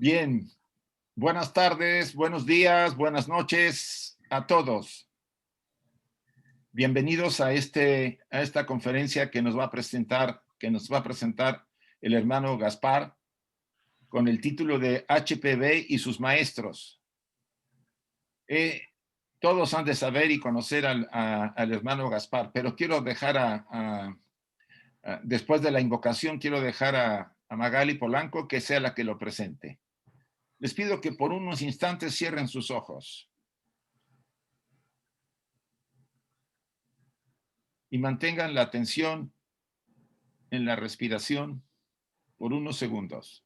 Bien, buenas tardes, buenos días, buenas noches a todos. Bienvenidos a esta conferencia que nos va a presentar el hermano Gaspar con el título de HPV y sus maestros. Todos han de saber y conocer al hermano Gaspar, pero quiero dejar después de la invocación, quiero dejar a Magali Polanco que sea la que lo presente. Les pido que por unos instantes cierren sus ojos y mantengan la atención en la respiración por unos segundos.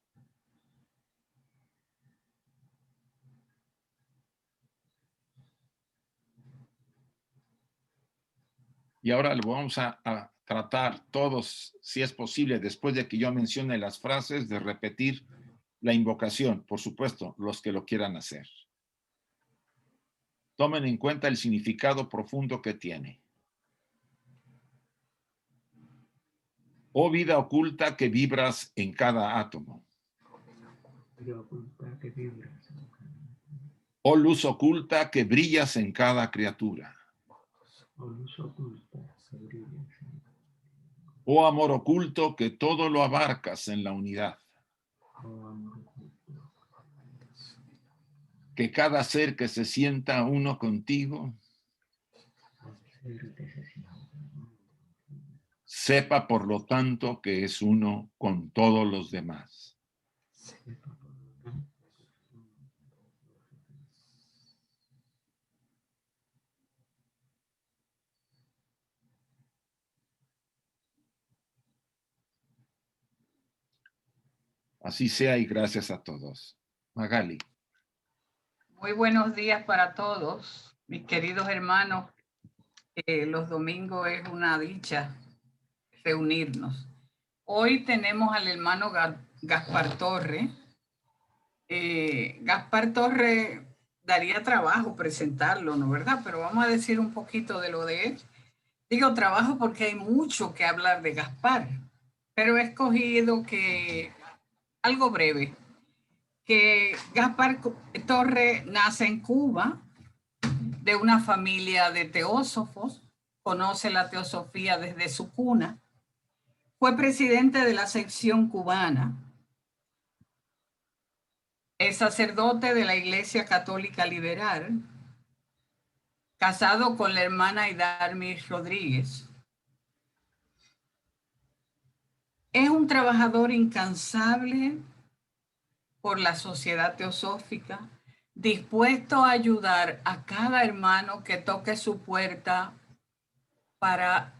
Y ahora lo vamos a tratar todos, si es posible, después de que yo mencione las frases, de repetir la invocación, por supuesto, los que lo quieran hacer. Tomen en cuenta el significado profundo que tiene. Oh vida oculta que vibras en cada átomo. Oh luz oculta que brillas en cada criatura. Oh amor oculto que todo lo abarcas en la unidad. Que cada ser que se sienta uno contigo sepa por lo tanto que es uno con todos los demás. Así sea y gracias a todos. Magali. Muy buenos días para todos, mis queridos hermanos. Los domingos es una dicha reunirnos. Hoy tenemos al hermano Gaspar Torre. Gaspar Torre daría trabajo presentarlo, ¿no verdad? Pero vamos a decir un poquito de lo de él. Digo trabajo porque hay mucho que hablar de Gaspar, pero he escogido algo breve. Que Gaspar Torre nace en Cuba de una familia de teósofos, conoce la teosofía desde su cuna, fue presidente de la sección cubana, es sacerdote de la Iglesia Católica Liberal, casado con la hermana Idarmis Rodríguez. Es un trabajador incansable por la sociedad teosófica, dispuesto a ayudar a cada hermano que toque su puerta para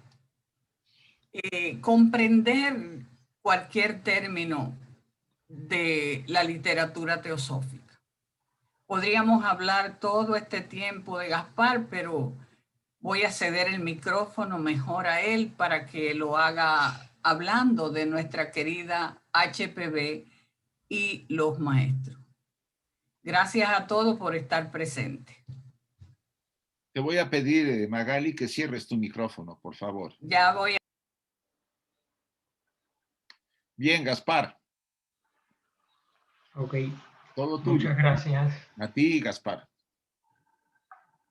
comprender cualquier término de la literatura teosófica. Podríamos hablar todo este tiempo de Gaspar, pero voy a ceder el micrófono mejor a él para que lo haga hablando de nuestra querida HPV y los maestros. Gracias a todos por estar presentes. Te voy a pedir, Magali, que cierres tu micrófono, por favor. Ya voy a... Bien, Gaspar. Ok. Todo tuyo. Muchas gracias. A ti, Gaspar.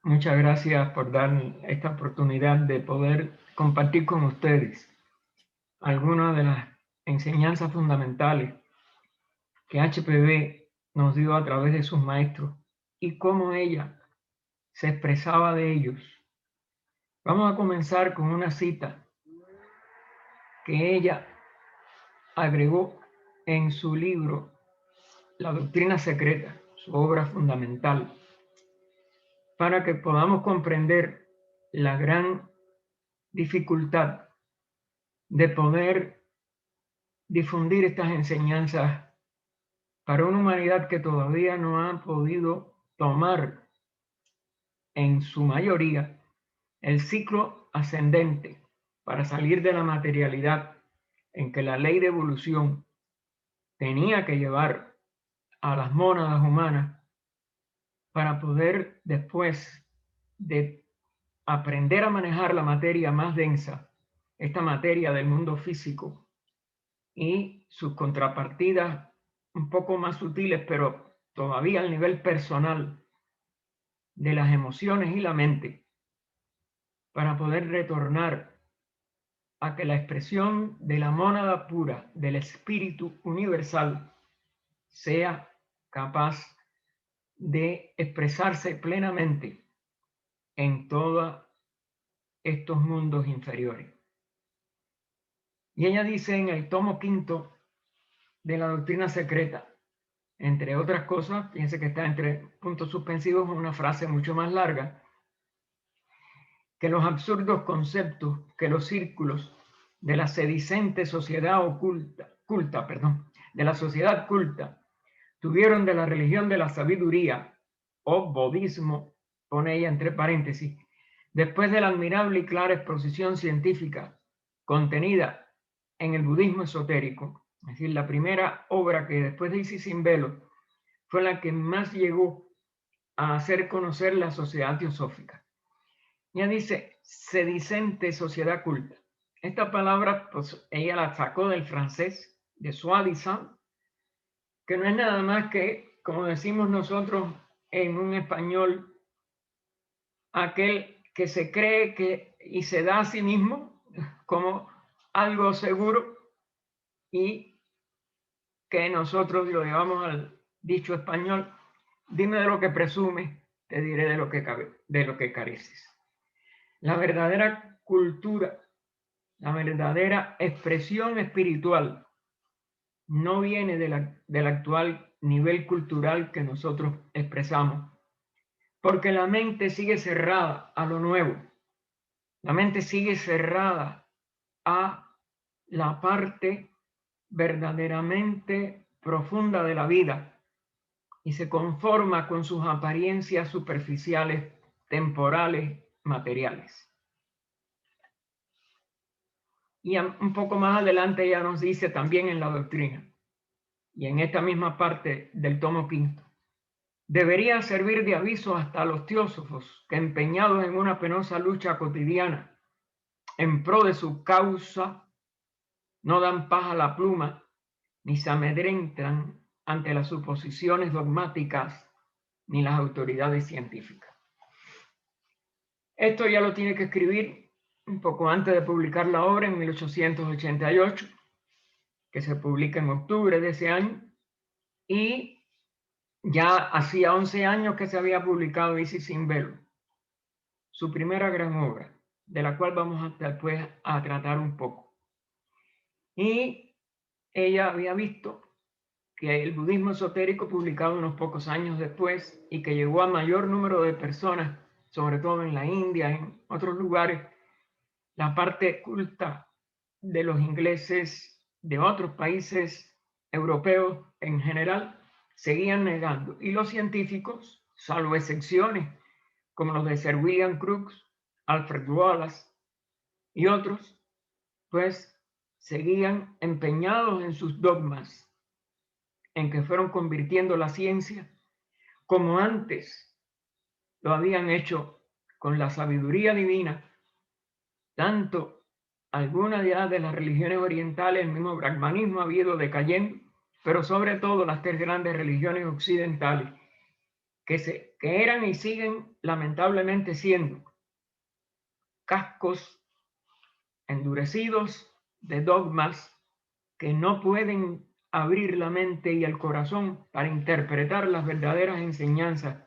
Muchas gracias por dar esta oportunidad de poder compartir con ustedes algunas de las enseñanzas fundamentales que HPV nos dio a través de sus maestros y cómo ella se expresaba de ellos. Vamos a comenzar con una cita que ella agregó en su libro La Doctrina Secreta, su obra fundamental, para que podamos comprender la gran dificultad de poder difundir estas enseñanzas para una humanidad que todavía no ha podido tomar en su mayoría el ciclo ascendente para salir de la materialidad en que la ley de evolución tenía que llevar a las mónadas humanas para poder, después de aprender a manejar la materia más densa, esta materia del mundo físico y sus contrapartidas un poco más sutiles, pero todavía al nivel personal de las emociones y la mente, para poder retornar a que la expresión de la mónada pura del espíritu universal sea capaz de expresarse plenamente en todos estos mundos inferiores. Y ella dice en el tomo 5 de la doctrina secreta, entre otras cosas, fíjense que está entre puntos suspensivos una frase mucho más larga, que los absurdos conceptos que los círculos de la sedicente sociedad de la sociedad culta, tuvieron de la religión de la sabiduría, o bodhismo, pone ella entre paréntesis, después de la admirable y clara exposición científica contenida en el budismo esotérico, es decir, la primera obra que después de Isis sin velo fue la que más llegó a hacer conocer la sociedad teosófica. Ella dice, sedicente sociedad culta. Esta palabra, pues ella la sacó del francés, de soi-disant, que no es nada más que, como decimos nosotros en un español, aquel que se cree que y se da a sí mismo como algo seguro y que nosotros lo llevamos al dicho español, dime de lo que presumes, te diré de lo que careces. La verdadera cultura, la verdadera expresión espiritual no viene del actual nivel cultural que nosotros expresamos, porque la mente sigue cerrada a lo nuevo, la mente sigue cerrada a la parte verdaderamente profunda de la vida y se conforma con sus apariencias superficiales, temporales, materiales. Y un poco más adelante ella nos dice también en la doctrina, y en esta misma parte del tomo 5, debería servir de aviso hasta a los teósofos que, empeñados en una penosa lucha cotidiana en pro de su causa, no dan paz a la pluma ni se amedrentan ante las suposiciones dogmáticas ni las autoridades científicas. Esto ya lo tiene que escribir un poco antes de publicar la obra en 1888, que se publica en octubre de ese año, y ya hacía 11 años que se había publicado Isis sin velo, su primera gran obra, de la cual vamos después a tratar un poco. Y ella había visto que el budismo esotérico, publicado unos pocos años después y que llegó a mayor número de personas, sobre todo en la India, en otros lugares, la parte culta de los ingleses, de otros países europeos en general, seguían negando. Y los científicos, salvo excepciones, como los de Sir William Crookes, Alfred Wallace y otros, pues seguían empeñados en sus dogmas, en que fueron convirtiendo la ciencia, como antes lo habían hecho con la sabiduría divina, tanto algunas ya de las religiones orientales, el mismo brahmanismo ha ido decayendo, pero sobre todo las tres grandes religiones occidentales, que eran y siguen lamentablemente siendo cascos endurecidos de dogmas que no pueden abrir la mente y el corazón para interpretar las verdaderas enseñanzas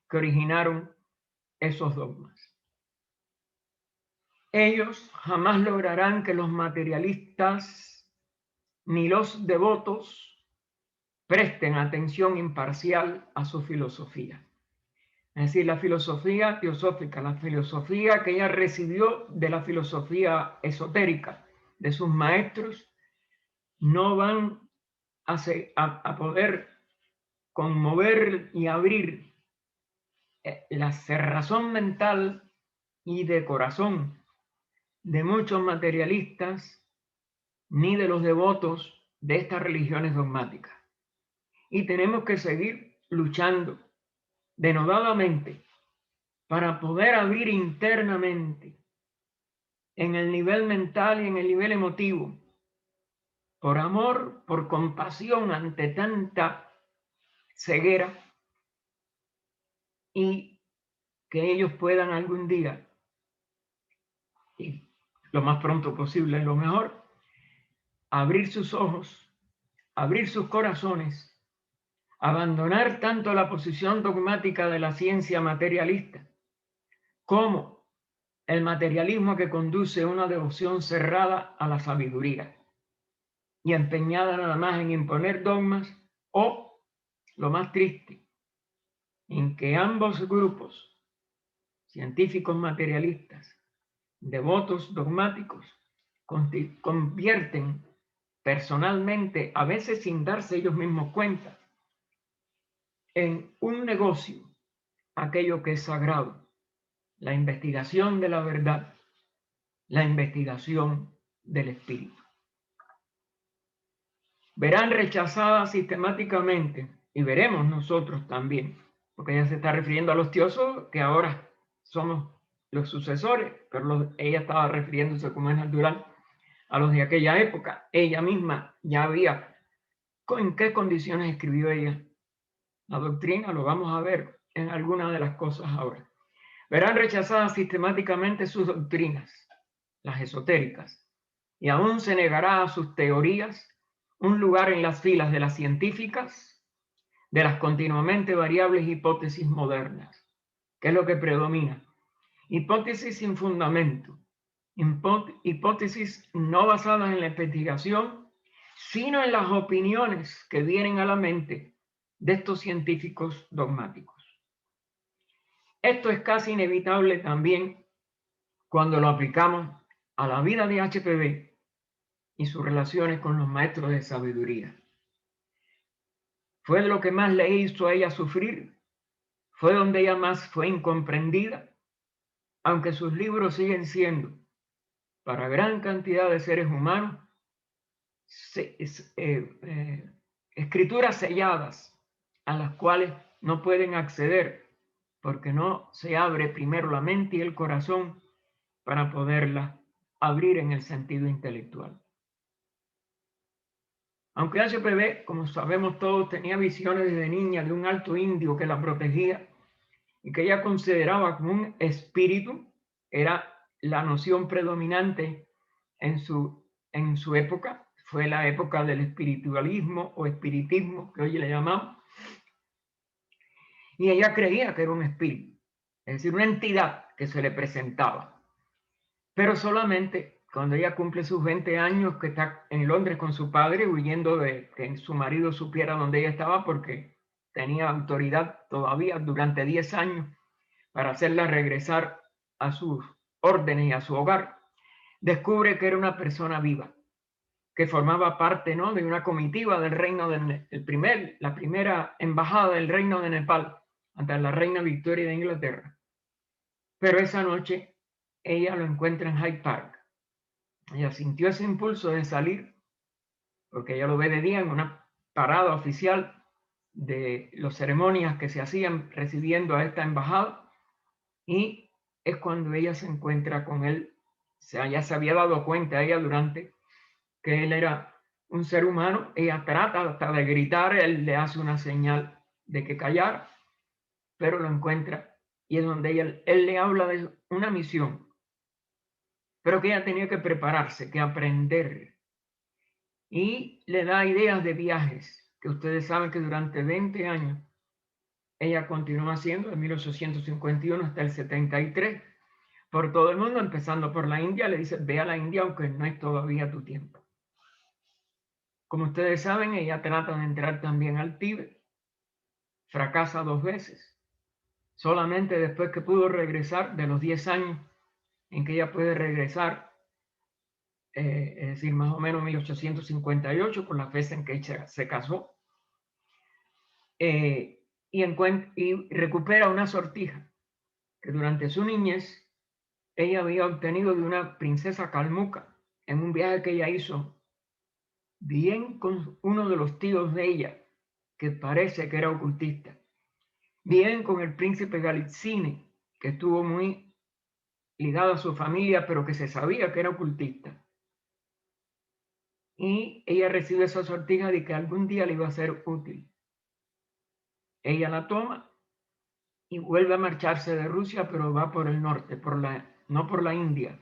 que originaron esos dogmas. Ellos jamás lograrán que los materialistas ni los devotos presten atención imparcial a su filosofía. Es decir, la filosofía teosófica, la filosofía que ella recibió de la filosofía esotérica de sus maestros, no van a poder conmover y abrir la cerrazón mental y de corazón de muchos materialistas ni de los devotos de estas religiones dogmáticas. Y tenemos que seguir luchando denodadamente para poder abrir internamente en el nivel mental y en el nivel emotivo por amor, por compasión ante tanta ceguera, y que ellos puedan algún día, y lo más pronto posible, lo mejor, abrir sus ojos, abrir sus corazones, abandonar tanto la posición dogmática de la ciencia materialista como el materialismo que conduce a una devoción cerrada a la sabiduría y empeñada nada más en imponer dogmas, o, lo más triste, en que ambos grupos, científicos materialistas, devotos dogmáticos, convierten personalmente, a veces sin darse ellos mismos cuenta, en un negocio aquello que es sagrado, la investigación de la verdad, la investigación del espíritu. Verán rechazadas sistemáticamente, y veremos nosotros también, porque ella se está refiriendo a los teósofos que ahora somos los sucesores, pero ella estaba refiriéndose, como es natural, a los de aquella época. Ella misma ya había, ¿en qué condiciones escribió ella la doctrina? Lo vamos a ver en algunas de las cosas ahora. Verán rechazadas sistemáticamente sus doctrinas, las esotéricas, y aún se negará a sus teorías un lugar en las filas de las científicas, de las continuamente variables hipótesis modernas. ¿Qué es lo que predomina? Hipótesis sin fundamento, hipótesis no basadas en la investigación, sino en las opiniones que vienen a la mente de estos científicos dogmáticos. Esto es casi inevitable también cuando lo aplicamos a la vida de HPV y sus relaciones con los maestros de sabiduría. Fue de lo que más le hizo a ella sufrir, fue donde ella más fue incomprendida, aunque sus libros siguen siendo, para gran cantidad de seres humanos, escrituras selladas a las cuales no pueden acceder porque no se abre primero la mente y el corazón para poderlas abrir en el sentido intelectual. Aunque HPV, como sabemos todos, tenía visiones desde niña de un alto indio que la protegía y que ella consideraba como un espíritu, era la noción predominante en su época, fue la época del espiritualismo o espiritismo, que hoy le llamamos, y ella creía que era un espíritu, es decir, una entidad que se le presentaba, pero solamente cuando ella cumple sus 20 años, que está en Londres con su padre, huyendo de que su marido supiera dónde ella estaba, porque tenía autoridad todavía durante 10 años para hacerla regresar a sus órdenes y a su hogar, descubre que era una persona viva, que formaba parte, ¿no?, de una comitiva del reino la primera embajada del reino de Nepal ante la reina Victoria de Inglaterra. Pero esa noche ella lo encuentra en Hyde Park. Ella sintió ese impulso de salir, porque ella lo ve de día en una parada oficial de las ceremonias que se hacían recibiendo a esta embajada, y es cuando ella se encuentra con él. O sea, ya se había dado cuenta ella durante que él era un ser humano. Ella trata hasta de gritar, él le hace una señal de que callar, pero lo encuentra, y es donde él le habla de una misión, pero que ella tenía que prepararse, que aprender, y le da ideas de viajes, que ustedes saben que durante 20 años ella continuó haciendo, de 1851 hasta el 73, por todo el mundo, empezando por la India. Le dice, ve a la India aunque no es todavía tu tiempo. Como ustedes saben, ella trata de entrar también al Tíbet, fracasa 2 veces, solamente después que pudo regresar, de los 10 años en que ella puede regresar, es decir, más o menos 1858, por la fecha en que ella se casó, y recupera una sortija que durante su niñez ella había obtenido de una princesa calmuca en un viaje que ella hizo, bien con uno de los tíos de ella, que parece que era ocultista, bien con el príncipe Galitzine, que estuvo muy ligado a su familia, pero que se sabía que era ocultista. y ella recibe esa sortija de que algún día le iba a ser útil. Ella la toma y vuelve a marcharse de Rusia, pero va por el norte, no por la India.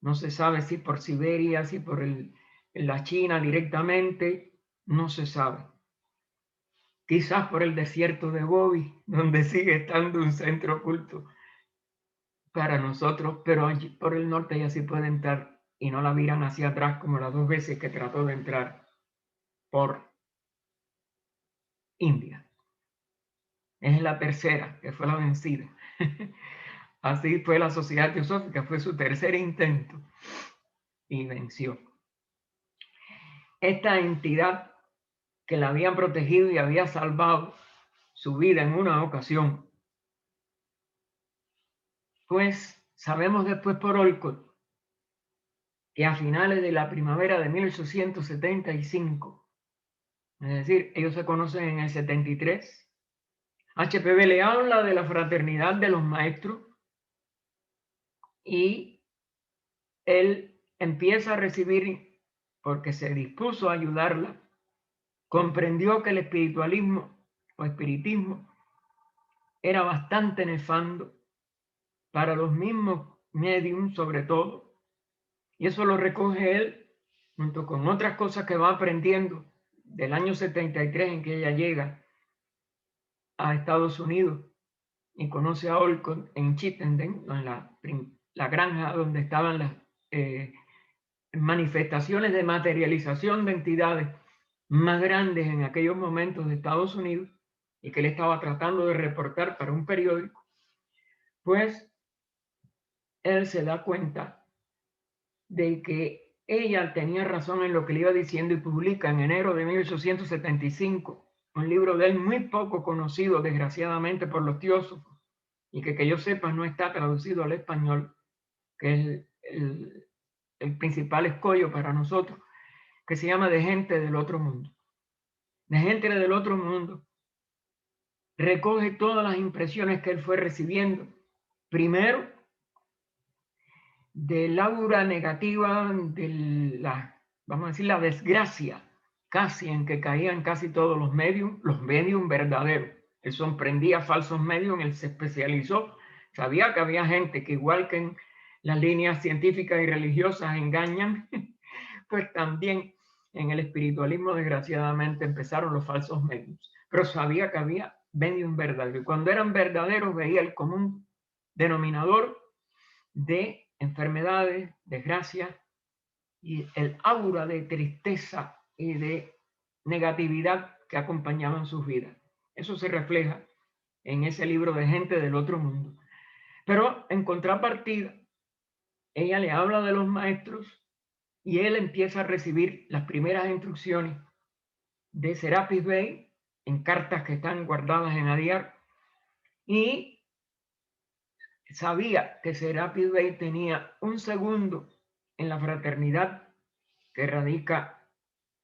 No se sabe si por Siberia, si por la China directamente, no se sabe. Quizás por el desierto de Gobi, donde sigue estando un centro oculto para nosotros, pero allí por el norte ella sí puede entrar y no la miran hacia atrás como las 2 veces que trató de entrar por India. Es la tercera, que fue la vencida. Así fue la Sociedad Teosófica, fue su tercer intento y venció. Esta entidad que la habían protegido y había salvado su vida en una ocasión, pues sabemos después por Olcott que a finales de la primavera de 1875, es decir, ellos se conocen en el 73, HPV le habla de la fraternidad de los maestros y él empieza a recibir, porque se dispuso a ayudarla, comprendió que el espiritualismo o espiritismo era bastante nefando para los mismos mediums sobre todo, y eso lo recoge él junto con otras cosas que va aprendiendo del año 73 en que ella llega a Estados Unidos y conoce a Olcott en Chittenden, en la granja donde estaban las manifestaciones de materialización de entidades más grandes en aquellos momentos de Estados Unidos y que él estaba tratando de reportar para un periódico, pues él se da cuenta de que ella tenía razón en lo que le iba diciendo y publica en enero de 1875 un libro de él muy poco conocido, desgraciadamente, por los teósofos, y que yo sepa no está traducido al español, que es el principal escollo para nosotros, que se llama De gente del otro mundo. De gente del otro mundo recoge todas las impresiones que él fue recibiendo, primero del aura negativa, de vamos a decir, la desgracia casi en que caían casi todos los medium verdaderos. Él sorprendía falsos medium, él se especializó, sabía que había gente que igual que en las líneas científicas y religiosas engañan, pues también en el espiritualismo desgraciadamente empezaron los falsos mediums, pero sabía que había medium verdaderos, y cuando eran verdaderos veía el común denominador de enfermedades, desgracias y el aura de tristeza y de negatividad que acompañaban sus vidas. Eso se refleja en ese libro de gente del otro mundo. Pero en contrapartida, ella le habla de los maestros y él empieza a recibir las primeras instrucciones de Serapis Bey en cartas que están guardadas en Adyar, y sabía que Serapis Bey tenía un segundo en la fraternidad que radica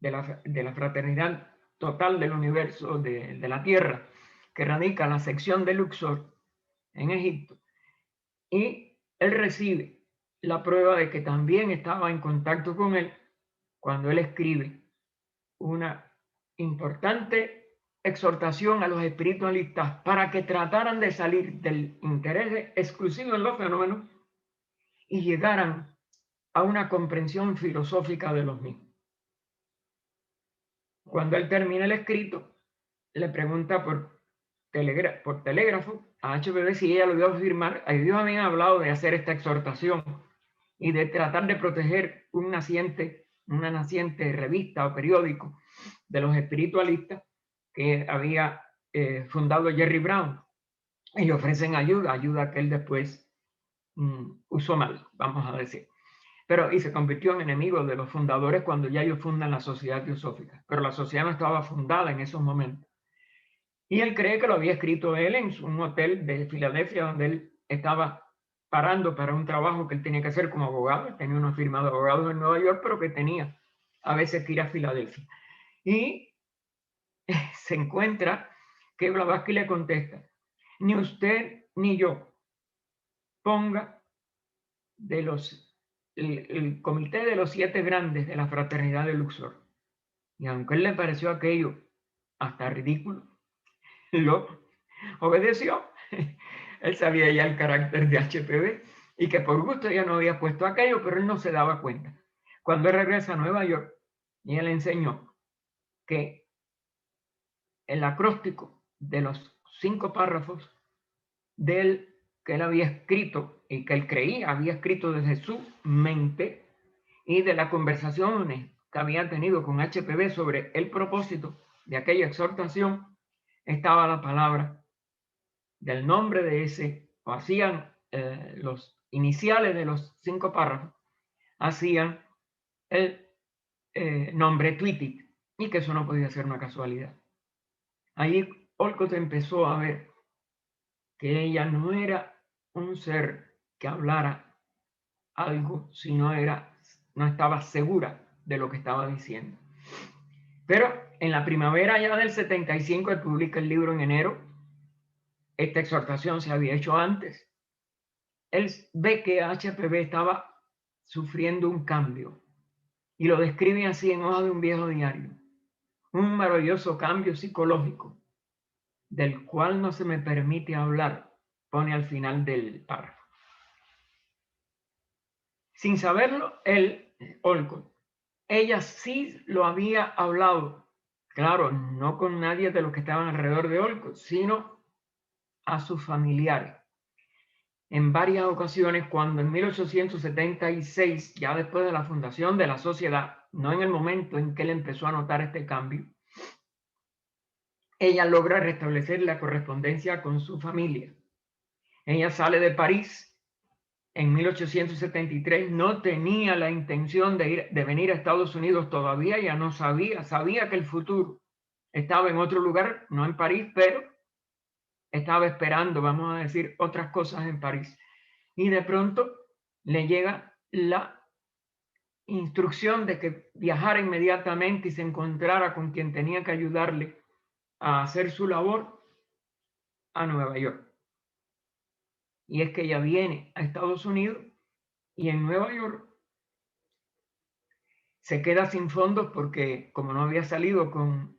de la fraternidad total del universo, de la Tierra, que radica en la sección de Luxor en Egipto, y él recibe la prueba de que también estaba en contacto con él cuando él escribe una importante exhortación a los espiritualistas para que trataran de salir del interés exclusivo en los fenómenos y llegaran a una comprensión filosófica de los mismos. Cuando él termina el escrito, le pregunta por telégrafo a HPV si ella lo iba a firmar. Ellos habían hablado de hacer esta exhortación y de tratar de proteger una naciente revista o periódico de los espiritualistas que había fundado Jerry Brown, y le ofrecen ayuda que él después usó mal, vamos a decir. Y se convirtió en enemigo de los fundadores cuando ya ellos fundan la Sociedad Teosófica, pero la sociedad no estaba fundada en esos momentos. Y él cree que lo había escrito él en un hotel de Filadelfia, donde él estaba parando para un trabajo que él tenía que hacer como abogado. Él tenía una firma de abogados en Nueva York, pero que tenía a veces que ir a Filadelfia. Y se encuentra que Blavatsky le contesta: ni usted ni yo ponga de los el comité de los 7 grandes de la fraternidad de Luxor. Y aunque a él le pareció aquello hasta ridículo, lo obedeció. Él sabía ya el carácter de HPV y que por gusto ya no había puesto aquello, pero él no se daba cuenta. Cuando él regresa a Nueva York, y él enseñó que el acróstico de los 5 párrafos del que él había escrito y que él creía había escrito desde su mente y de las conversaciones que había tenido con HPV sobre el propósito de aquella exhortación, estaba la palabra del nombre de ese, o hacían los iniciales de los 5 párrafos, hacían el nombre Twitic, y que eso no podía ser una casualidad. Allí Olcott empezó a ver que ella no era un ser que hablara algo si no estaba segura de lo que estaba diciendo. Pero en la primavera ya del 75, él publica el libro en enero. Esta exhortación se había hecho antes. Él ve que HPV estaba sufriendo un cambio y lo describe así en hoja de un viejo diario. Un maravilloso cambio psicológico del cual no se me permite hablar, pone al final del párrafo. Sin saberlo, Olcott, ella sí lo había hablado, claro, no con nadie de los que estaban alrededor de Olcott, sino a sus familiares. En varias ocasiones, cuando en 1876, ya después de la fundación de la sociedad, no en el momento en que él empezó a notar este cambio, ella logra restablecer la correspondencia con su familia. Ella sale de París en 1873, no tenía la intención de venir a Estados Unidos todavía, ya no sabía que el futuro estaba en otro lugar, no en París, pero estaba esperando, vamos a decir, otras cosas en París. Y de pronto le llega la instrucción de que viajara inmediatamente y se encontrara con quien tenía que ayudarle a hacer su labor a Nueva York. Y es que ella viene a Estados Unidos y en Nueva York se queda sin fondos porque como no había salido con,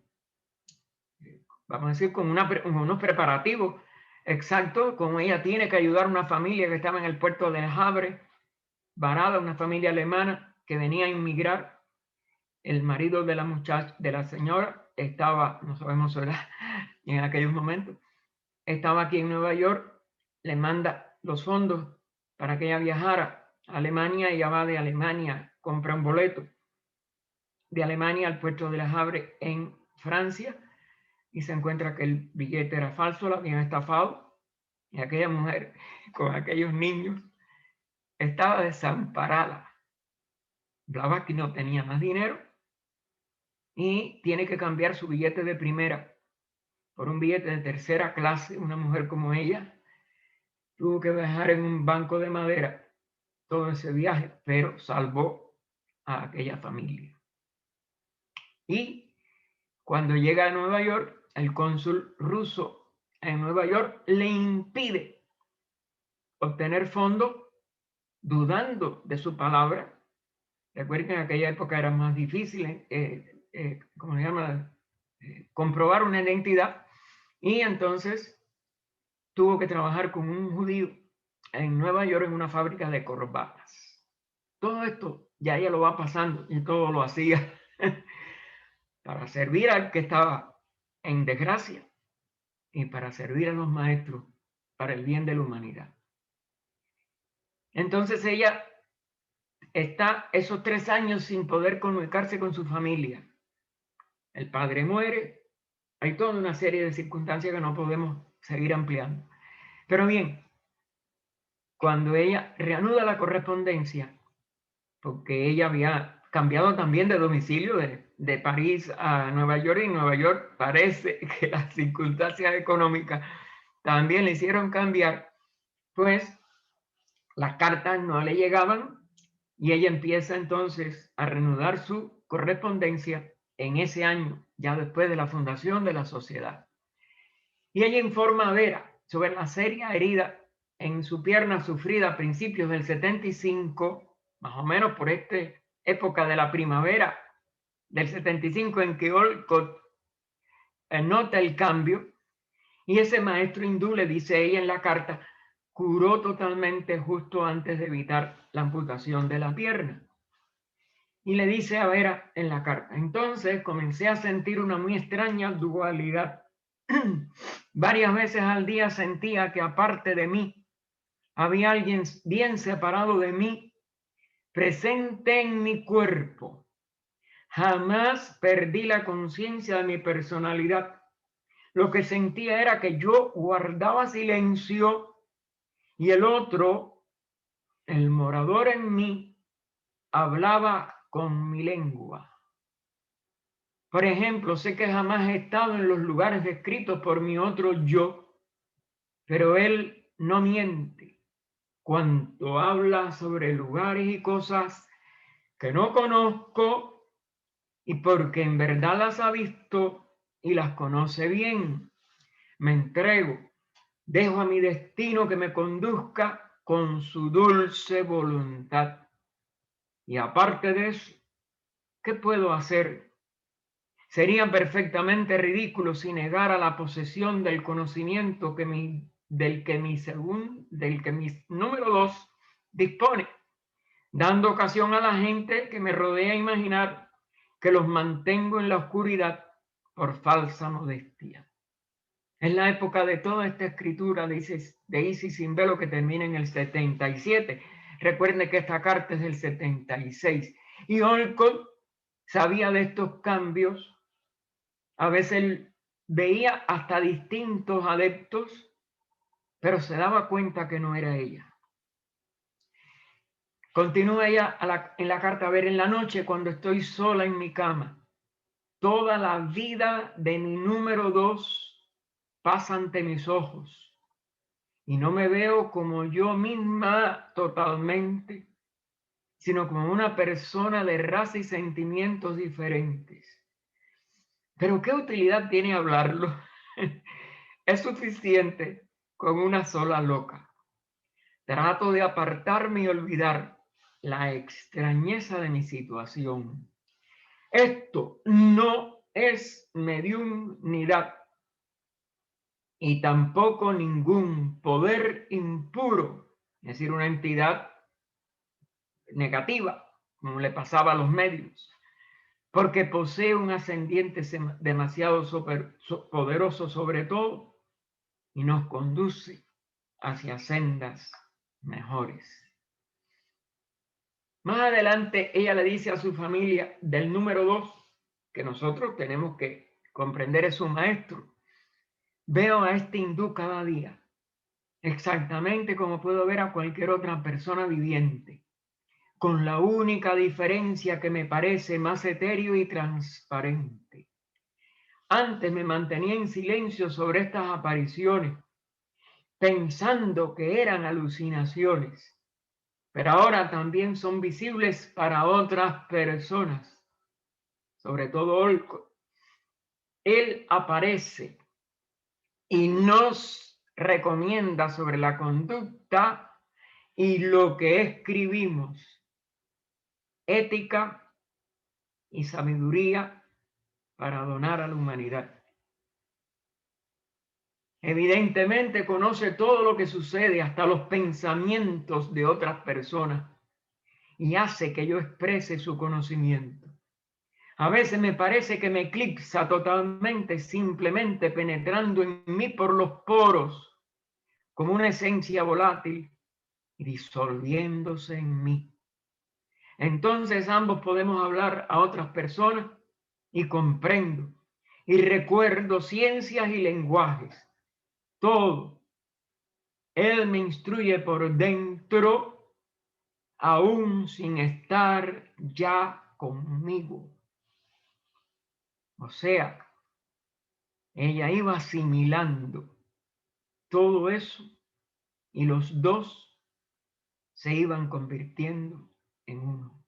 vamos a decir, con unos preparativos exactos, como ella tiene que ayudar a una familia que estaba en el puerto de Havre, varada, una familia alemana que venía a inmigrar. El marido de la señora estaba, no sabemos su edad en aquellos momentos, estaba aquí en Nueva York, le manda los fondos para que ella viajara a Alemania. Ella va de Alemania, compra un boleto de Alemania al puerto de La Havre en Francia y se encuentra que el billete era falso, la habían estafado, y aquella mujer con aquellos niños estaba desamparada. Blavatsky no tenía más dinero y tiene que cambiar su billete de primera por un billete de tercera clase. Una mujer como ella tuvo que viajar en un banco de madera todo ese viaje, pero salvó a aquella familia. Y cuando llega a Nueva York, el cónsul ruso en Nueva York le impide obtener fondos, dudando de su palabra. Recuerden que en aquella época era más difícil, ¿cómo se llama? Comprobar una identidad. Y entonces tuvo que trabajar con un judío en Nueva York en una fábrica de corbatas. Todo esto ya ella lo va pasando y todo lo hacía para servir al que estaba en desgracia y para servir a los maestros para el bien de la humanidad. Entonces ella está esos 3 años sin poder comunicarse con su familia. El padre muere, hay toda una serie de circunstancias que no podemos seguir ampliando. Pero bien, cuando ella reanuda la correspondencia, porque ella había cambiado también de domicilio de París a Nueva York, y en Nueva York parece que las circunstancias económicas también le hicieron cambiar, pues las cartas no le llegaban y ella empieza entonces a reanudar su correspondencia en ese año, ya después de la fundación de la sociedad. Y ella informa a Vera sobre la seria herida en su pierna sufrida a principios del 75 más o menos por esta época de la primavera del 75, en que Olcott nota el cambio, y ese maestro hindú, le dice ella en la carta, curó totalmente justo antes de evitar la amputación de la pierna. Y le dice a Vera en la carta, entonces comencé a sentir una muy extraña dualidad. Varias veces al día sentía que aparte de mí, había alguien bien separado de mí, presente en mi cuerpo. Jamás perdí la conciencia de mi personalidad. Lo que sentía era que yo guardaba silencio y el otro, el morador en mí, hablaba con mi lengua. Por ejemplo, sé que jamás he estado en los lugares descritos por mi otro yo, pero él no miente cuando habla sobre lugares y cosas que no conozco y porque en verdad las ha visto y las conoce bien. Me entrego, dejo a mi destino que me conduzca con su dulce voluntad. Y aparte de eso, ¿qué puedo hacer? Sería perfectamente ridículo si negara la posesión del conocimiento del que mi número 2 dispone, dando ocasión a la gente que me rodea a imaginar que los mantengo en la oscuridad por falsa modestia. Es la época de toda esta escritura de Isis sin velo, que termina en el 77. Recuerden que esta carta es del 76. Y Olcott sabía de estos cambios. A veces veía hasta distintos adeptos, pero se daba cuenta que no era ella. Continúa ella en la carta, a ver, en la noche cuando estoy sola en mi cama, toda la vida de mi número 2 pasa ante mis ojos y no me veo como yo misma totalmente, sino como una persona de raza y sentimientos diferentes. Pero ¿qué utilidad tiene hablarlo? Es suficiente con una sola loca. Trato de apartarme y olvidar la extrañeza de mi situación. Esto no es mediunidad y tampoco ningún poder impuro, es decir, una entidad negativa, como le pasaba a los medios, porque posee un ascendiente demasiado poderoso sobre todo y nos conduce hacia sendas mejores. Más adelante ella le dice a su familia del número 2, que nosotros tenemos que comprender es su maestro. Veo a este hindú cada día, exactamente como puedo ver a cualquier otra persona viviente, con la única diferencia que me parece más etéreo y transparente. Antes me mantenía en silencio sobre estas apariciones, pensando que eran alucinaciones, pero ahora también son visibles para otras personas, sobre todo Olcott. Él aparece y nos recomienda sobre la conducta y lo que escribimos, ética y sabiduría para donar a la humanidad. Evidentemente conoce todo lo que sucede, hasta los pensamientos de otras personas, y hace que yo exprese su conocimiento. A veces me parece que me eclipsa totalmente, simplemente penetrando en mí por los poros, como una esencia volátil y disolviéndose en mí. Entonces ambos podemos hablar a otras personas y comprendo y recuerdo ciencias y lenguajes. Todo. Él me instruye por dentro, aún sin estar ya conmigo. O sea, ella iba asimilando todo eso y los dos se iban convirtiendo en uno.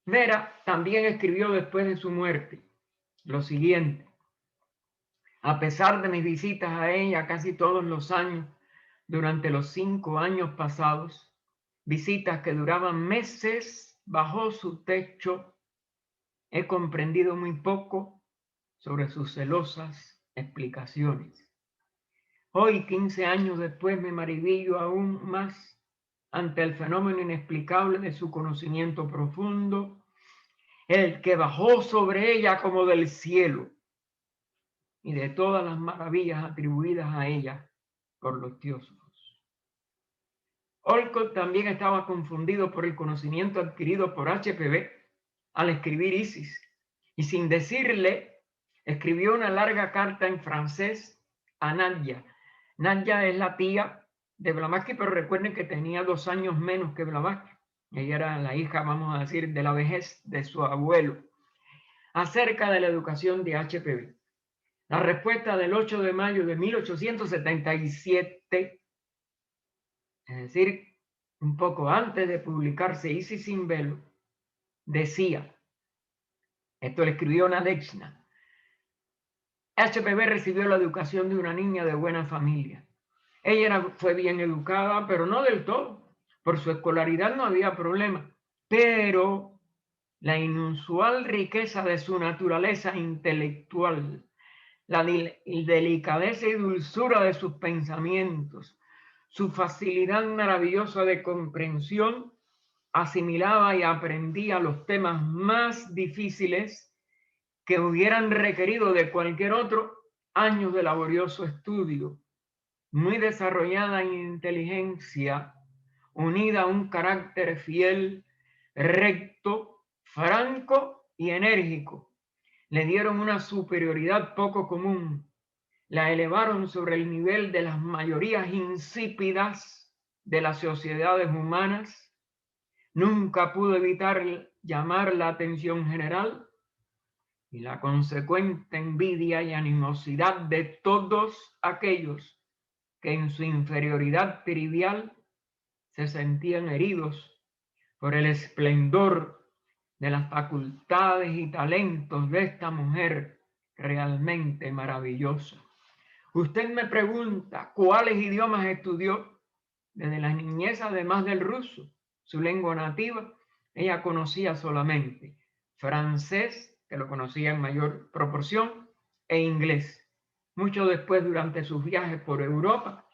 Vera también escribió después de su muerte lo siguiente: a pesar de mis visitas a ella casi todos los años durante los 5 años pasados, visitas que duraban meses bajo su techo, he comprendido muy poco sobre sus celosas explicaciones. Hoy, 15 años después, me maravillo aún más ante el fenómeno inexplicable de su conocimiento profundo, el que bajó sobre ella como del cielo, y de todas las maravillas atribuidas a ella por los teósofos. Olcott también estaba confundido por el conocimiento adquirido por HPV al escribir Isis, y sin decirle, escribió una larga carta en francés a Nadia. Nadia es la tía de Blavatsky, pero recuerden que tenía 2 años menos que Blavatsky. Ella era la hija, vamos a decir, de la vejez de su abuelo, acerca de la educación de HPV. La respuesta del 8 de mayo de 1877, es decir, un poco antes de publicarse Isis sin velo, decía, esto lo escribió Nadezhda: HPV recibió la educación de una niña de buena familia. Ella fue bien educada, pero no del todo. Por su escolaridad no había problema, pero la inusual riqueza de su naturaleza intelectual, la delicadeza y dulzura de sus pensamientos, su facilidad maravillosa de comprensión, asimilaba y aprendía los temas más difíciles que hubieran requerido de cualquier otro años de laborioso estudio. Muy desarrollada en inteligencia, unida a un carácter fiel, recto, franco y enérgico, le dieron una superioridad poco común, la elevaron sobre el nivel de las mayorías insípidas de las sociedades humanas. Nunca pudo evitar llamar la atención general y la consecuente envidia y animosidad de todos aquellos que en su inferioridad trivial se sentían heridos por el esplendor de las facultades y talentos de esta mujer realmente maravillosa. Usted me pregunta cuáles idiomas estudió. Desde la niñez, además del ruso, su lengua nativa, ella conocía solamente francés, que lo conocía en mayor proporción, e inglés. Mucho después, durante sus viajes por Europa,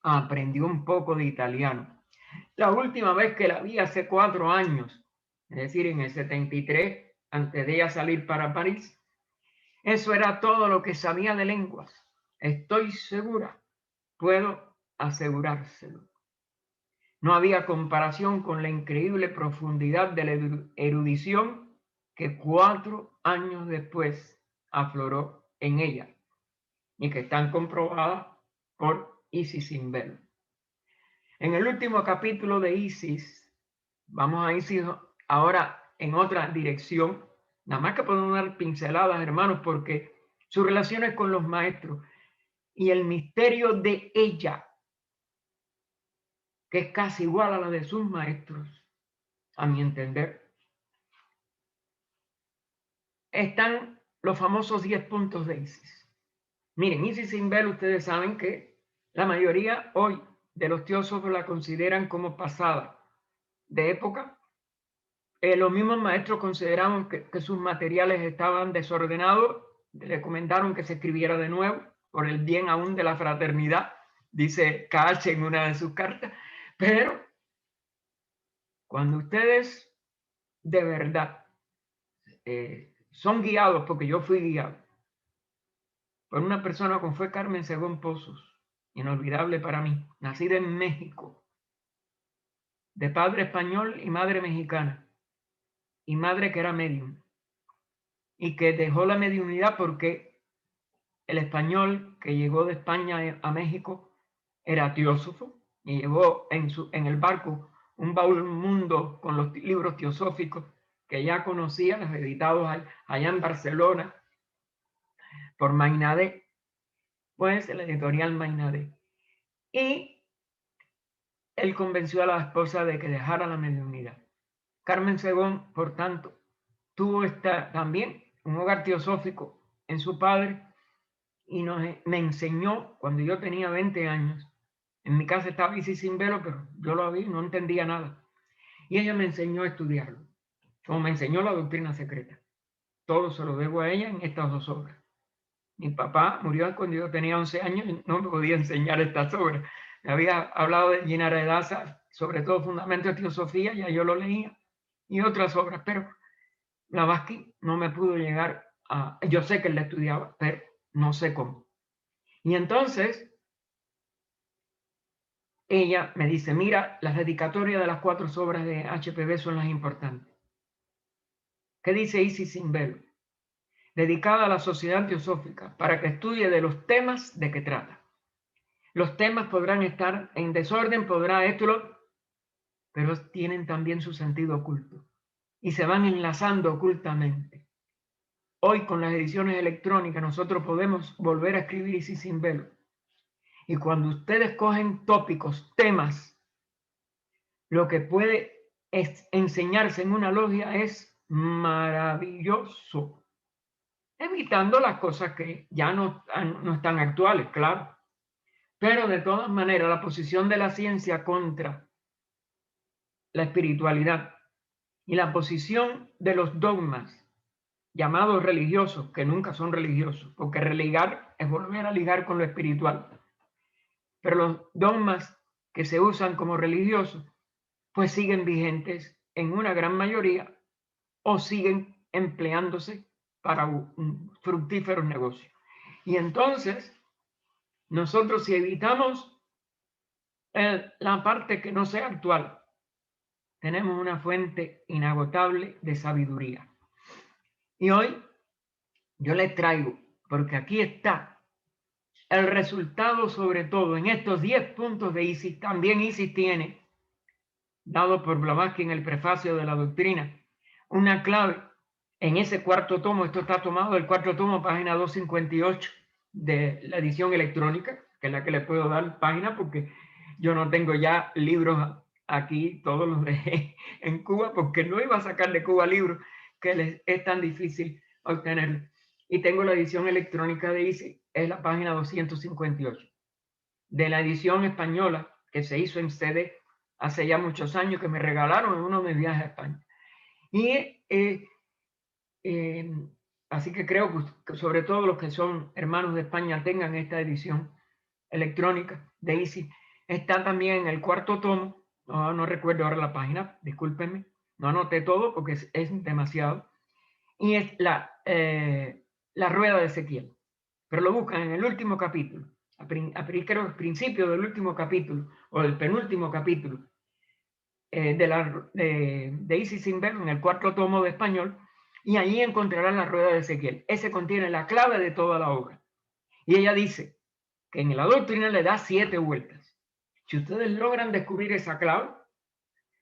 aprendió un poco de italiano. La última vez que la vi hace 4 años, es decir, en el 73, antes de ella salir para París, eso era todo lo que sabía de lenguas. Estoy segura, puedo asegurárselo. No había comparación con la increíble profundidad de la erudición que 4 años después afloró en ella y que están comprobadas por Isis sin velo. En el último capítulo de Isis, vamos a ir ahora en otra dirección, nada más que podemos dar pinceladas, hermanos, porque sus relaciones con los maestros y el misterio de ella, que es casi igual a la de sus maestros, a mi entender, están los famosos 10 puntos de Isis. Miren, Isis sin velo, ustedes saben que la mayoría hoy de los teósofos la consideran como pasada de época. Los mismos maestros consideraron que sus materiales estaban desordenados, le recomendaron que se escribiera de nuevo por el bien aún de la fraternidad, dice KH en una de sus cartas. Pero cuando ustedes de verdad son guiados, porque yo fui guiado por una persona como fue Carmen Segón Pozos, inolvidable para mí, nacida en México, de padre español y madre mexicana, y madre que era medium, y que dejó la mediunidad porque el español que llegó de España a México era teósofo y llevó en el barco un baúl mundo con los libros teosóficos que ya conocía, los editados allá en Barcelona por Mainadé, pues la editorial Mainadé. Y él convenció a la esposa de que dejara la mediunidad. Carmen Segón, por tanto, tuvo también un hogar teosófico en su padre y me enseñó, cuando yo tenía 20 años, En mi casa estaba Isis sin velo, pero yo lo vi, no entendía nada. Y ella me enseñó a estudiarlo, como me enseñó la doctrina secreta. Todo se lo debo a ella en estas dos obras. Mi papá murió cuando yo tenía 11 años y no me podía enseñar estas obras. Me había hablado de Guimarães de Daza, sobre todo Fundamento de Teosofía, ya yo lo leía, y otras obras, pero Blavatsky no me pudo llegar a... Yo sé que él la estudiaba, pero no sé cómo. Y entonces ella me dice, mira, las dedicatorias de las 4 obras de HPB son las importantes. ¿Qué dice Isis sin velo? Dedicada a la sociedad teosófica para que estudie de los temas de que trata. Los temas podrán estar en desorden, podrá esto, pero tienen también su sentido oculto y se van enlazando ocultamente. Hoy con las ediciones electrónicas nosotros podemos volver a escribir Isis sin velo. Y cuando ustedes cogen tópicos, temas, lo que puede enseñarse en una logia es maravilloso. Evitando las cosas que ya no están actuales, claro. Pero de todas maneras, la posición de la ciencia contra la espiritualidad y la posición de los dogmas llamados religiosos, que nunca son religiosos, porque religar es volver a ligar con lo espiritual. Pero los dogmas que se usan como religiosos, pues siguen vigentes en una gran mayoría o siguen empleándose para fructíferos negocios. Y entonces, nosotros si evitamos la parte que no sea actual, tenemos una fuente inagotable de sabiduría. Y hoy yo les traigo, porque aquí está el resultado, sobre todo en estos 10 puntos de Isis. También Isis tiene, dado por Blavatsky en el prefacio de la doctrina, una clave en ese 4º tomo. Esto está tomado del 4º tomo, página 258 de la edición electrónica, que es la que le puedo dar página, porque yo no tengo ya libros aquí, todos los dejé en Cuba, porque no iba a sacar de Cuba libros que es tan difícil obtenerlo. Y tengo la edición electrónica de Isis, es la página 258. De la edición española, que se hizo en CD hace ya muchos años, que me regalaron en uno de mis viajes a España. Y así que creo que sobre todo los que son hermanos de España tengan esta edición electrónica de Isis. Está también en el 4º tomo, no recuerdo ahora la página, discúlpenme, no anoté todo porque es demasiado. Y es la rueda de Ezequiel, pero lo buscan en el último capítulo, creo al principio del último capítulo o del penúltimo capítulo de Isis sin velo, en el 4º tomo de español, y allí encontrarán la rueda de Ezequiel. Ese contiene la clave de toda la obra. Y ella dice que en la doctrina le da 7 vueltas. Si ustedes logran descubrir esa clave,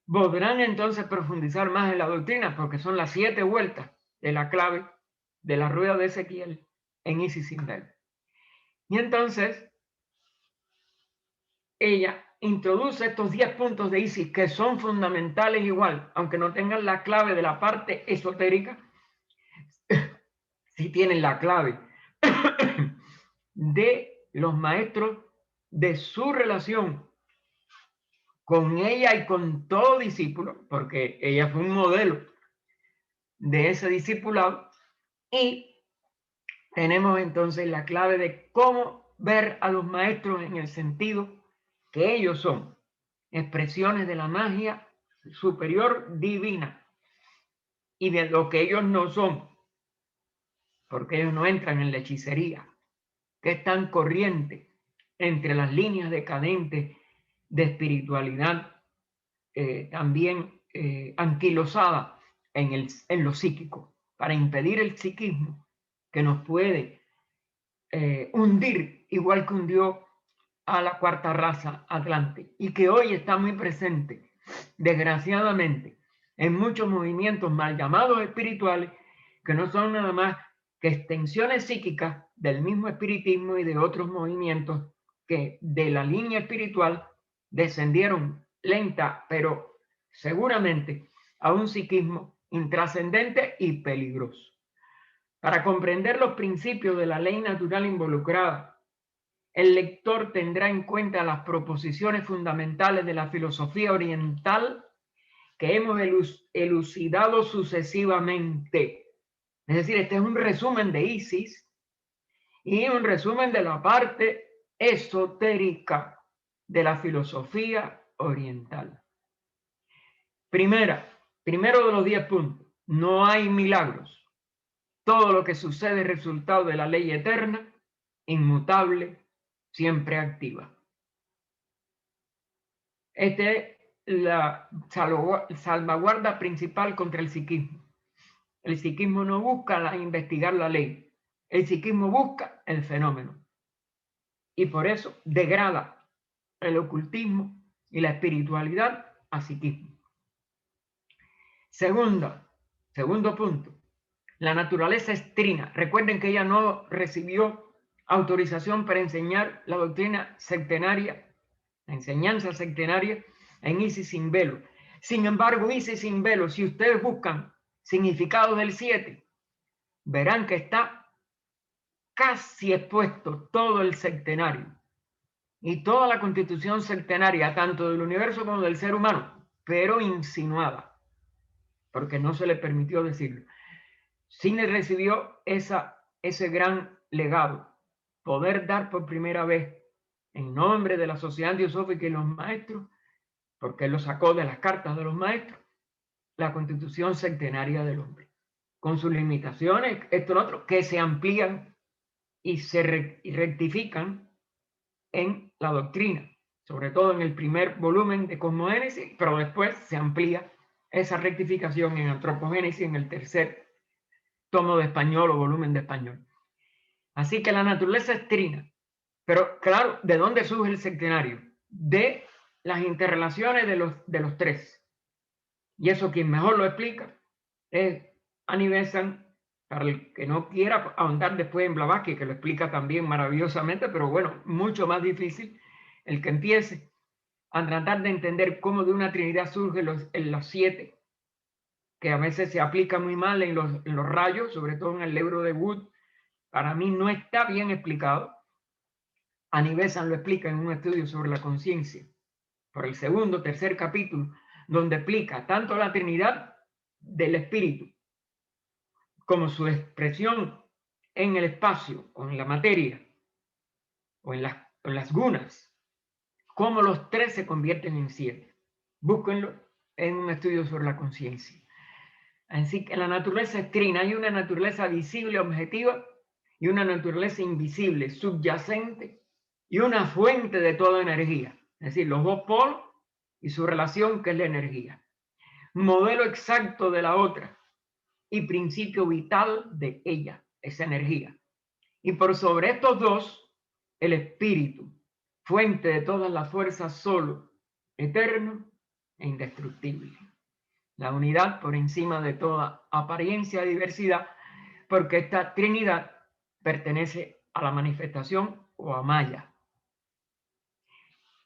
podrán entonces profundizar más en la doctrina, porque son las 7 vueltas de la clave de la rueda de Ezequiel en Isis sin velo. Y entonces ella introduce estos 10 puntos de Isis que son fundamentales igual, aunque no tengan la clave de la parte esotérica, sí tienen la clave de los maestros, de su relación con ella y con todo discípulo, porque ella fue un modelo de ese discipulado, y tenemos entonces la clave de cómo ver a los maestros en el sentido que ellos son expresiones de la magia superior divina y de lo que ellos no son, porque ellos no entran en la hechicería, que es tan corriente entre las líneas decadentes de espiritualidad, también anquilosada en lo psíquico, para impedir el psiquismo que nos puede hundir, igual que hundió a la 4ª raza Atlante, y que hoy está muy presente, desgraciadamente, en muchos movimientos mal llamados espirituales, que no son nada más que extensiones psíquicas del mismo espiritismo y de otros movimientos que de la línea espiritual descendieron lenta, pero seguramente a un psiquismo intrascendente y peligroso. Para comprender los principios de la ley natural involucrada el lector tendrá en cuenta las proposiciones fundamentales de la filosofía oriental que hemos elucidado sucesivamente. Es decir, este es un resumen de Isis y un resumen de la parte esotérica de la filosofía oriental. Primero de los 10 puntos, no hay milagros. Todo lo que sucede es resultado de la ley eterna, inmutable, siempre activa. Esta es la salvaguarda principal contra el psiquismo. El psiquismo no busca investigar la ley. El psiquismo busca el fenómeno. Y por eso degrada el ocultismo y la espiritualidad a psiquismo. Segundo punto. La naturaleza es trina. Recuerden que ella no recibió autorización para enseñar la doctrina sectenaria, la enseñanza sectenaria en Isis sin velo. Sin embargo, Isis sin velo, si ustedes buscan significado del 7, verán que está casi expuesto todo el sectenario y toda la constitución sectenaria, tanto del universo como del ser humano, pero insinuada, porque no se le permitió decirlo. Cine recibió ese gran legado, poder dar por primera vez en nombre de la Sociedad Antiosófica y los maestros, porque él lo sacó de las cartas de los maestros, la constitución sectenaria del hombre, con sus limitaciones, esto y lo otro, que se amplían y se rectifican en la doctrina, sobre todo en el primer volumen de Cosmogénesis, pero después se amplía esa rectificación en Antropogénesis en el tercer tomo de español o volumen de español. Así que la naturaleza es trina. Pero claro, ¿de dónde surge el sectenario? De las interrelaciones de los tres. Y eso quien mejor lo explica es Annie Besant, para el que no quiera ahondar después en Blavatsky, que lo explica también maravillosamente, pero bueno, mucho más difícil el que empiece a tratar de entender cómo de una trinidad surgen los 7, que a veces se aplica muy mal en los rayos, sobre todo en el libro de Wood. Para mí no está bien explicado. Annie Besant lo explica en un estudio sobre la conciencia, por el segundo, tercer capítulo, donde explica tanto la Trinidad del Espíritu como su expresión en el espacio o en la materia o en las gunas, cómo los tres se convierten en 7. Búsquenlo en un estudio sobre la conciencia. Así que la naturaleza es trina. Hay una naturaleza visible, objetiva, y una naturaleza invisible, subyacente, y una fuente de toda energía. Es decir, los dos polos y su relación, que es la energía. Modelo exacto de la otra y principio vital de ella, esa energía. Y por sobre estos dos, el espíritu, fuente de todas las fuerzas, solo, eterno e indestructible. La unidad por encima de toda apariencia de diversidad, porque esta Trinidad pertenece a la manifestación o a Maya.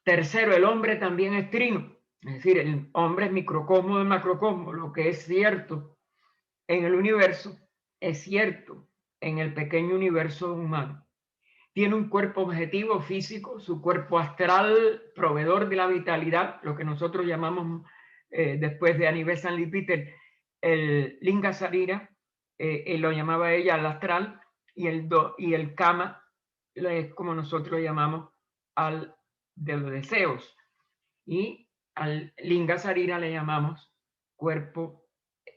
Tercero, el hombre también es trino, es decir, el hombre es microcosmo del macrocosmo. Lo que es cierto en el universo es cierto en el pequeño universo humano. Tiene un cuerpo objetivo físico, su cuerpo astral, proveedor de la vitalidad, lo que nosotros llamamos después de Annie Besant y Peter, el Linga Sarira, lo llamaba ella el astral, y el Kama es como nosotros llamamos al de los deseos, y al Linga Sarira le llamamos cuerpo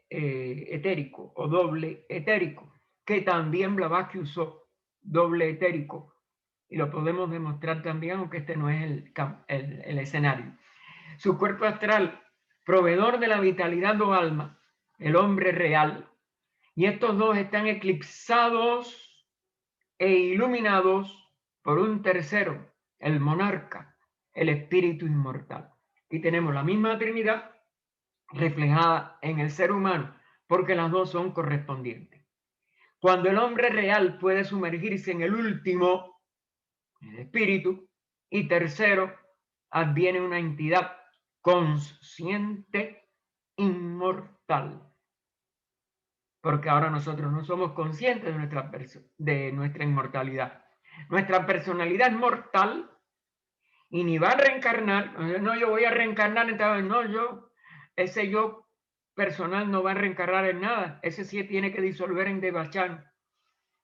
etérico o doble etérico, que también Blavatsky usó, doble etérico, y lo podemos demostrar también, aunque este no es el escenario. Su cuerpo astral, proveedor de la vitalidad o alma, el hombre real, y estos dos están eclipsados e iluminados por un tercero, el monarca, el espíritu inmortal. Y tenemos la misma Trinidad reflejada en el ser humano, porque las dos son correspondientes. Cuando el hombre real puede sumergirse en el último, el espíritu, y tercero, adviene una entidad consciente inmortal. Porque ahora nosotros no somos conscientes de nuestra inmortalidad. Nuestra personalidad es mortal y ni va a reencarnar. No, yo voy a reencarnar, entonces no, ese yo personal no va a reencarnar en nada. Ese sí tiene que disolver en Devachan,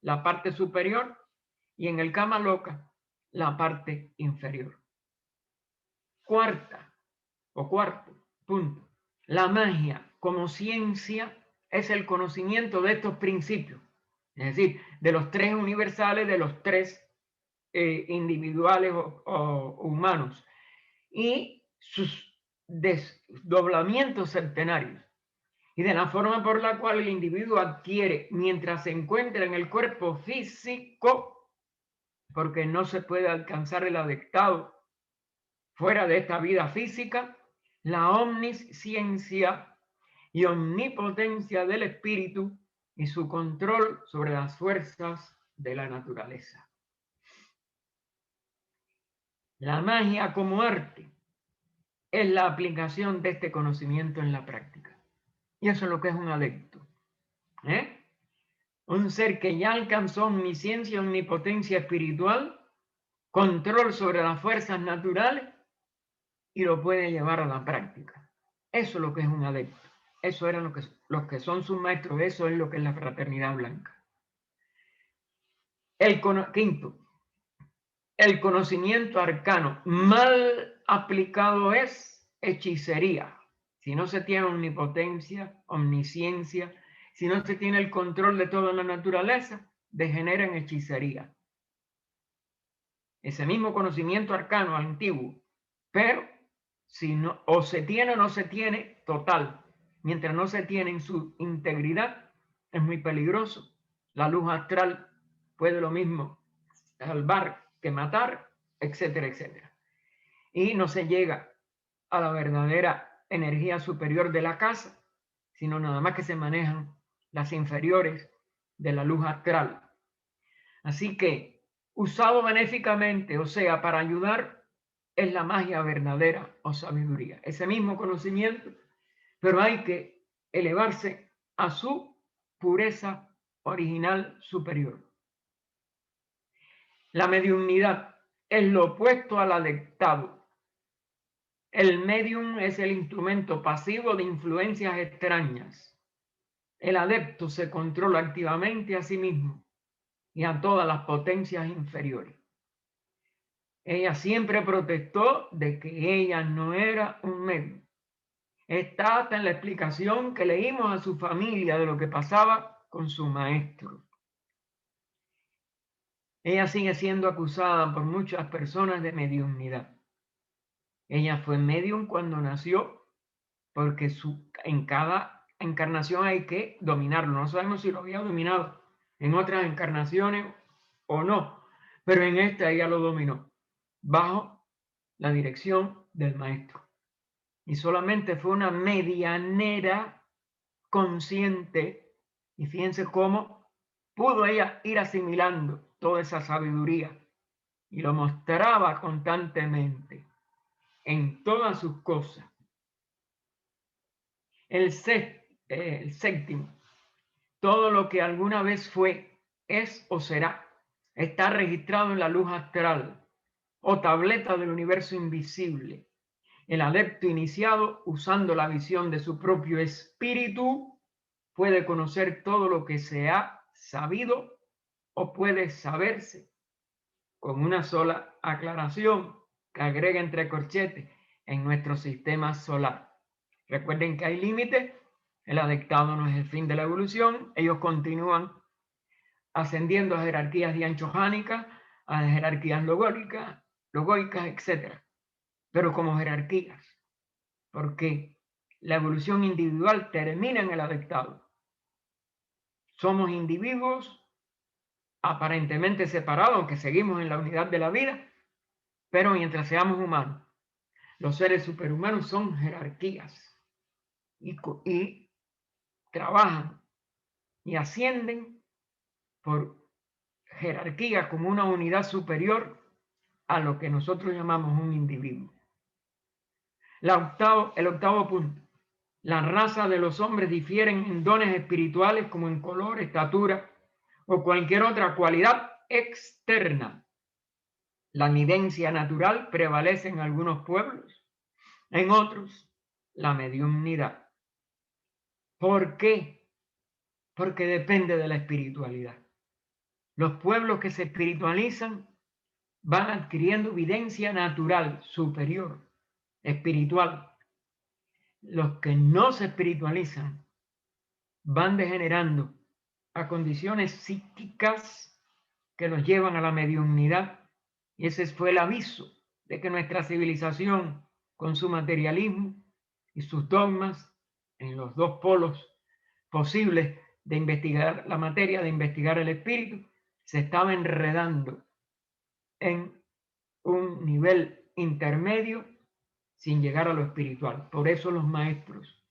la parte superior, y en el Kama Loka, la parte inferior. Cuarto punto. La magia como ciencia es el conocimiento de estos principios, es decir, de los tres universales, de los tres individuales o humanos, y sus desdoblamientos centenarios, y de la forma por la cual el individuo adquiere, mientras se encuentra en el cuerpo físico, porque no se puede alcanzar el adectado fuera de esta vida física, la omnisciencia y omnipotencia del espíritu y su control sobre las fuerzas de la naturaleza. La magia como arte es la aplicación de este conocimiento en la práctica. Y eso es lo que es un adepto. Un ser que ya alcanzó omnisciencia y omnipotencia espiritual, control sobre las fuerzas naturales, y lo puede llevar a la práctica. Eso es lo que es un adepto. Eso eran los que son sus maestros. Eso es lo que es la fraternidad blanca. Quinto, el conocimiento arcano mal aplicado es hechicería. Si no se tiene omnipotencia, omnisciencia, si no se tiene el control de toda la naturaleza, degenera en hechicería. Ese mismo conocimiento arcano antiguo, pero si no, o se tiene o no se tiene, total. Mientras no se tiene en su integridad, es muy peligroso. La luz astral puede lo mismo salvar que matar, etcétera, etcétera. Y no se llega a la verdadera energía superior de la casa, sino nada más que se manejan las inferiores de la luz astral. Así que, usado benéficamente, o sea, para ayudar, es la magia verdadera o sabiduría. Ese mismo conocimiento, pero hay que elevarse a su pureza original superior. La mediunidad es lo opuesto al adeptado. El medium es el instrumento pasivo de influencias extrañas. El adepto se controla activamente a sí mismo y a todas las potencias inferiores. Ella siempre protestó de que ella no era un medium. Está hasta en la explicación que leímos a su familia de lo que pasaba con su maestro. Ella sigue siendo acusada por muchas personas de mediumnidad. Ella fue medium cuando nació, porque en cada encarnación hay que dominarlo. No sabemos si lo había dominado en otras encarnaciones o no, pero en esta ella lo dominó, bajo la dirección del maestro. Y solamente fue una medianera consciente, y fíjense cómo pudo ella ir asimilando toda esa sabiduría, y lo mostraba constantemente en todas sus cosas. El séptimo, todo lo que alguna vez fue, es o será, está registrado en la luz astral o tableta del universo invisible. El adepto iniciado, usando la visión de su propio espíritu, puede conocer todo lo que se ha sabido o puede saberse, con una sola aclaración que agrega entre corchetes en nuestro sistema solar. Recuerden que hay límites, el adeptado no es el fin de la evolución, ellos continúan ascendiendo a jerarquías dianchohánicas, a jerarquías logóicas, etc. Pero como jerarquías, porque la evolución individual termina en el adeptado. Somos individuos aparentemente separados, aunque seguimos en la unidad de la vida, pero mientras seamos humanos, los seres superhumanos son jerarquías y trabajan y ascienden por jerarquía como una unidad superior a lo que nosotros llamamos un individuo. El octavo punto. Las razas de los hombres difieren en dones espirituales como en color, estatura o cualquier otra cualidad externa. La evidencia natural prevalece en algunos pueblos, en otros la mediumnidad. ¿Por qué? Porque depende de la espiritualidad. Los pueblos que se espiritualizan van adquiriendo evidencia natural, superior, espiritual. Los que no se espiritualizan van degenerando a condiciones psíquicas que nos llevan a la mediunidad. Y ese fue el aviso de que nuestra civilización, con su materialismo y sus dogmas en los dos polos posibles de investigar la materia, de investigar el espíritu, se estaba enredando en un nivel intermedio sin llegar a lo espiritual. Por eso los maestros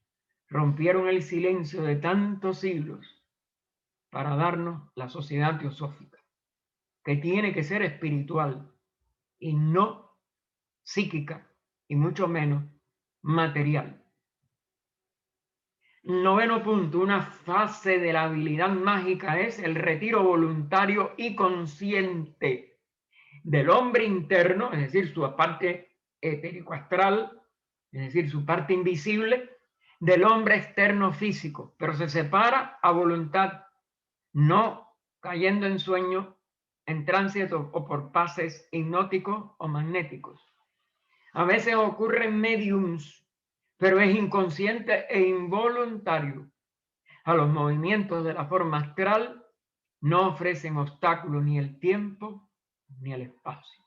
rompieron el silencio de tantos siglos para darnos la sociedad teosófica, que tiene que ser espiritual y no psíquica, y mucho menos material. Noveno punto, una fase de la habilidad mágica es el retiro voluntario y consciente del hombre interno, es decir, su parte etérico-astral, es decir, su parte invisible, del hombre externo físico, pero se separa a voluntad, no cayendo en sueño, en trance o por pases hipnóticos o magnéticos. A veces ocurren mediums, pero es inconsciente e involuntario. A los movimientos de la forma astral no ofrecen obstáculo ni el tiempo ni el espacio.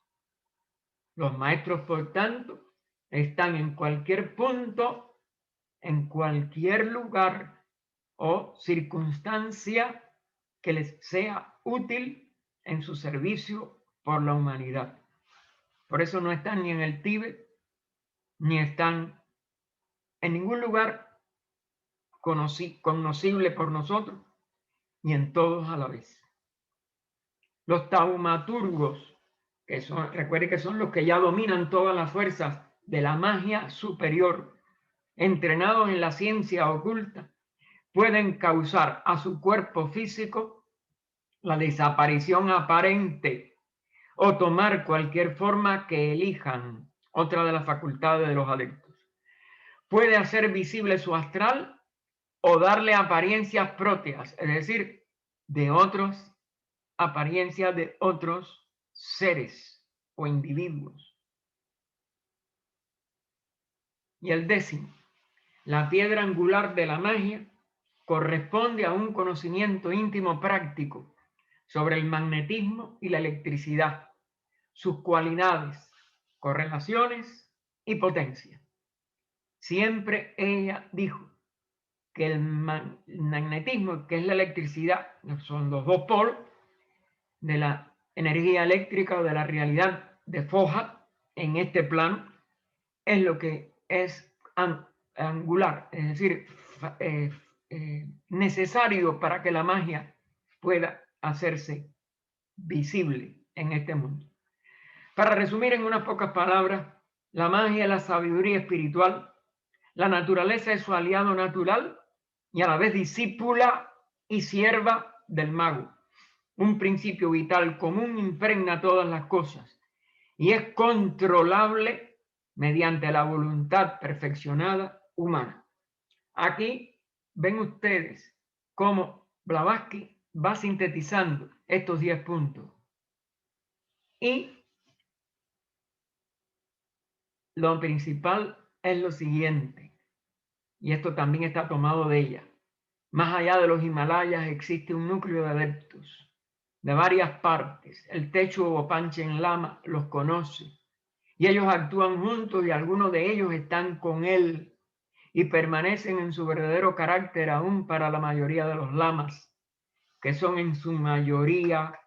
Los maestros, por tanto, están en cualquier punto, en cualquier lugar o circunstancia que les sea útil en su servicio por la humanidad. Por eso no están ni en el Tíbet, ni están en ningún lugar conocible por nosotros, ni en todos a la vez. Los taumaturgos, que son, recuerde que son los que ya dominan todas las fuerzas de la magia superior, entrenados en la ciencia oculta, pueden causar a su cuerpo físico la desaparición aparente o tomar cualquier forma que elijan, otra de las facultades de los adeptos. Puede hacer visible su astral o darle apariencias propias, es decir, de otros, apariencias de otros seres o individuos. Y el décimo, la piedra angular de la magia corresponde a un conocimiento íntimo práctico sobre el magnetismo y la electricidad, sus cualidades, correlaciones y potencia. Siempre ella dijo que el magnetismo, que es la electricidad, son los dos polos de la energía eléctrica o de la realidad de Foja en este plano, es lo que es angular, es decir, necesario para que la magia pueda hacerse visible en este mundo. Para resumir en unas pocas palabras, la magia es la sabiduría espiritual, la naturaleza es su aliado natural y a la vez discípula y sierva del mago. Un principio vital común impregna todas las cosas y es controlable mediante la voluntad perfeccionada humana. Aquí ven ustedes cómo Blavatsky va sintetizando estos 10 puntos. Y lo principal es lo siguiente, y esto también está tomado de ella. Más allá de los Himalayas existe un núcleo de adeptos de varias partes. El Techo o Panchen Lama los conoce y ellos actúan juntos y algunos de ellos están con él y permanecen en su verdadero carácter aún para la mayoría de los lamas, que son en su mayoría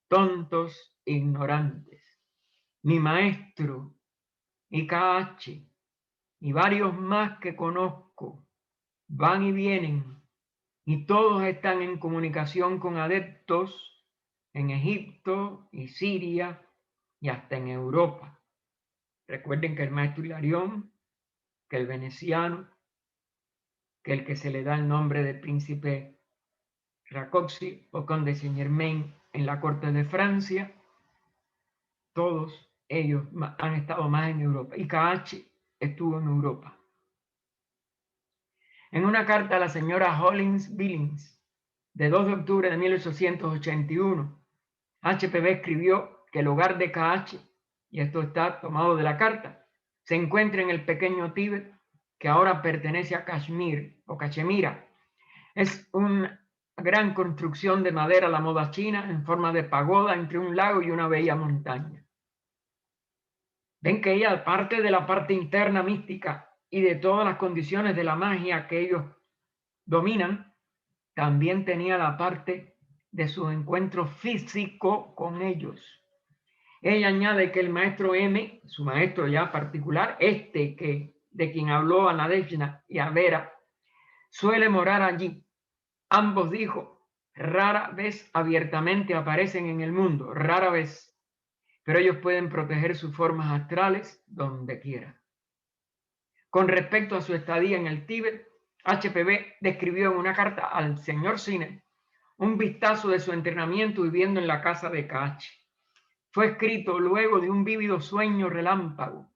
tontos e ignorantes. Mi maestro, IKH y varios más que conozco van y vienen y todos están en comunicación con adeptos en Egipto y Siria y hasta en Europa. Recuerden que el maestro Hilarión, que el veneciano, que el que se le da el nombre de príncipe Rákóczi o conde Saint Germain en la corte de Francia, todos ellos han estado más en Europa. Y KH estuvo en Europa. En una carta a la señora Hollins Billings, de 2 de octubre de 1881, HPV escribió que el hogar de KH, y esto está tomado de la carta, se encuentra en el pequeño Tíbet, que ahora pertenece a Kashmir o Cachemira. Es una gran construcción de madera a la moda china en forma de pagoda entre un lago y una bella montaña. Ven que ella, aparte de la parte interna mística y de todas las condiciones de la magia que ellos dominan, también tenía la parte de su encuentro físico con ellos. Ella añade que el maestro M, su maestro ya particular, de quien habló a Nadezhda y a Vera, suele morar allí. Ambos, dijo, rara vez abiertamente aparecen en el mundo, rara vez, pero ellos pueden proteger sus formas astrales donde quieran. Con respecto a su estadía en el Tíbet, HPV describió en una carta al señor Cine un vistazo de su entrenamiento viviendo en la casa de KH. Fue escrito luego de un vívido sueño relámpago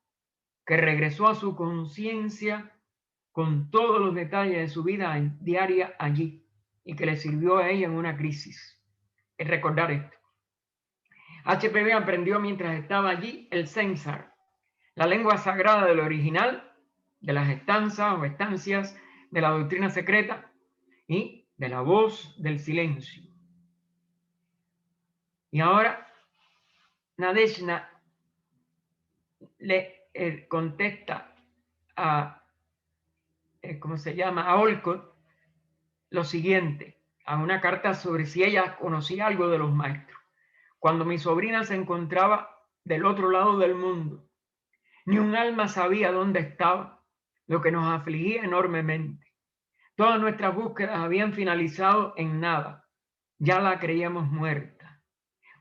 que regresó a su conciencia con todos los detalles de su vida diaria allí y que le sirvió a ella en una crisis. Es recordar esto. HPV aprendió mientras estaba allí el Sensar, la lengua sagrada del original, de las estancias o estancias de la doctrina secreta y de la voz del silencio. Y ahora Nadezhda le contesta a, a Olcott lo siguiente, a una carta sobre si ella conocía algo de los maestros. Cuando mi sobrina se encontraba del otro lado del mundo, ni un alma sabía dónde estaba, lo que nos afligía enormemente. Todas nuestras búsquedas habían finalizado en nada. Ya la creíamos muerta.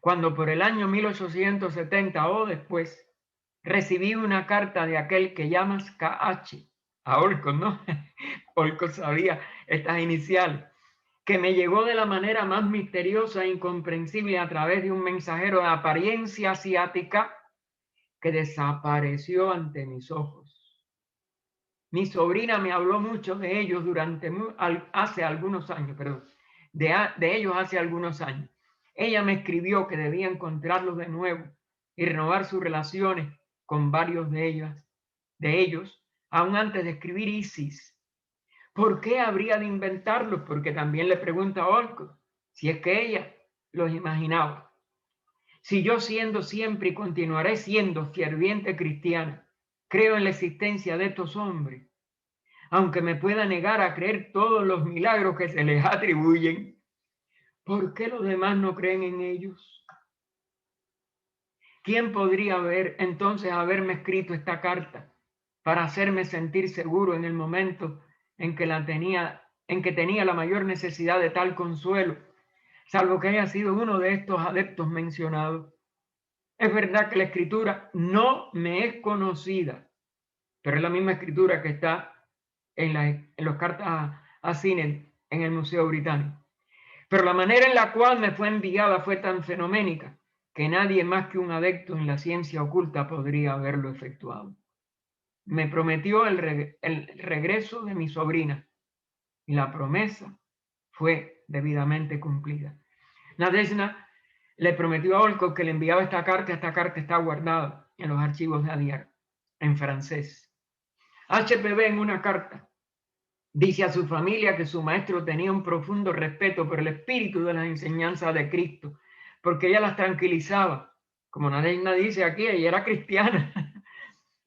Cuando por el año 1870 o después, recibí una carta de aquel que llamas KH, a Olcott, ¿no? Olcott sabía estas iniciales, que me llegó de la manera más misteriosa e incomprensible a través de un mensajero de apariencia asiática que desapareció ante mis ojos. Mi sobrina me habló mucho de ellos hace algunos años, de ellos hace algunos años. Ella me escribió que debía encontrarlos de nuevo y renovar sus relaciones con varios de ellos, aún antes de escribir Isis. ¿Por qué habría de inventarlos? Porque también le pregunta a Olcott si es que ella los imaginaba. Si yo siendo siempre y continuaré siendo ferviente cristiana, creo en la existencia de estos hombres, aunque me pueda negar a creer todos los milagros que se les atribuyen, ¿por qué los demás no creen en ellos? ¿Quién podría entonces haberme escrito esta carta para hacerme sentir seguro en el momento en que tenía la mayor necesidad de tal consuelo, salvo que haya sido uno de estos adeptos mencionados? Es verdad que la escritura no me es conocida, pero es la misma escritura que está en las cartas a Cine en el Museo Británico. Pero la manera en la cual me fue enviada fue tan fenoménica que nadie más que un adepto en la ciencia oculta podría haberlo efectuado. Me prometió el regreso de mi sobrina y la promesa fue debidamente cumplida. Nadezhda le prometió a Olcott que le enviaba esta carta está guardada en los archivos de Adyar, en francés. HPV en una carta dice a su familia que su maestro tenía un profundo respeto por el espíritu de las enseñanzas de Cristo, porque ella las tranquilizaba. Como Nadezhda dice aquí, ella era cristiana,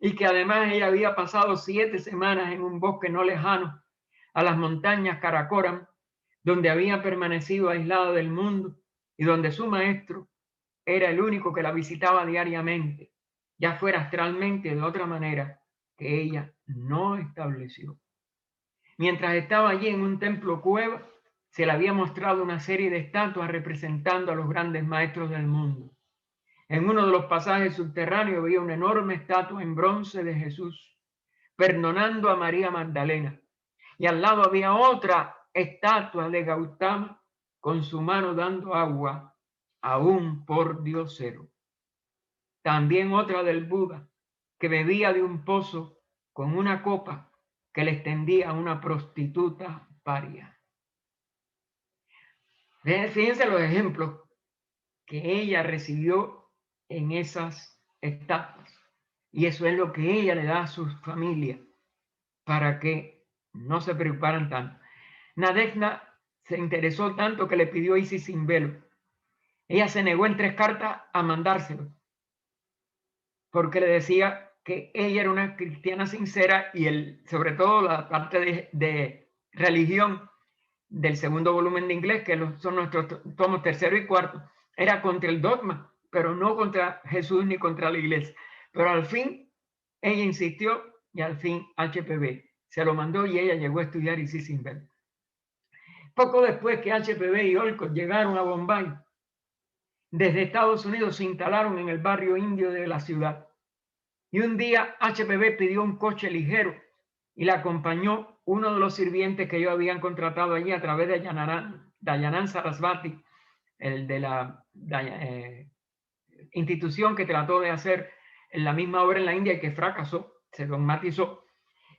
y que además ella había pasado 7 semanas en un bosque no lejano a las montañas Karakoram, donde había permanecido aislada del mundo y donde su maestro era el único que la visitaba diariamente, ya fuera astralmente o de otra manera que ella no estableció. Mientras estaba allí en un templo cueva, se le había mostrado una serie de estatuas representando a los grandes maestros del mundo. En uno de los pasajes subterráneos había una enorme estatua en bronce de Jesús, perdonando a María Magdalena. Y al lado había otra estatua de Gautama con su mano dando agua a un pordiosero. También otra del Buda, que bebía de un pozo con una copa que le extendía a una prostituta paria. Fíjense los ejemplos que ella recibió en esas etapas. Y eso es lo que ella le da a sus familias para que no se preocuparan tanto. Nadezhda se interesó tanto que le pidió a Isis sin velo. Ella se negó en 3 cartas a mandárselo, porque le decía que ella era una cristiana sincera y sobre todo la parte de religión del segundo volumen de inglés, que son nuestros tomos 3º y 4º, era contra el dogma, pero no contra Jesús ni contra la iglesia. Pero al fin ella insistió y al fin HPV se lo mandó y ella llegó a estudiar Isis sin velo. Poco después que HPV y Olcott llegaron a Bombay, desde Estados Unidos se instalaron en el barrio indio de la ciudad. Y un día HPV pidió un coche ligero y la acompañó uno de los sirvientes que ellos habían contratado allí a través de Dayanand Sarasvati, el de la institución que trató de hacer la misma obra en la India y que fracasó, se dogmatizó,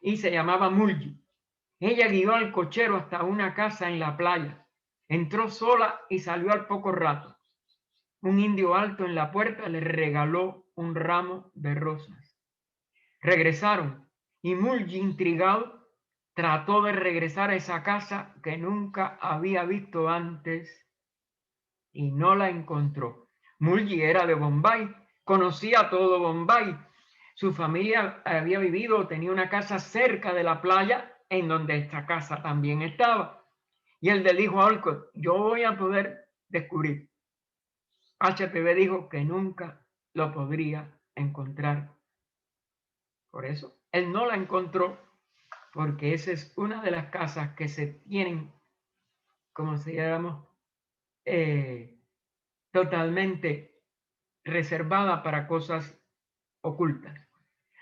y se llamaba Mulji. Ella guió al cochero hasta una casa en la playa. Entró sola y salió al poco rato. Un indio alto en la puerta le regaló un ramo de rosas. Regresaron y Mulji, intrigado, trató de regresar a esa casa que nunca había visto antes y no la encontró. Mulji era de Bombay, conocía todo Bombay. Su familia había vivido, tenía una casa cerca de la playa en donde esta casa también estaba. Y él le dijo a Olcott, yo voy a poder descubrir. HPV dijo que nunca lo podría encontrar. Por eso, él no la encontró, porque esa es una de las casas que se tienen, como se llama, totalmente reservada para cosas ocultas.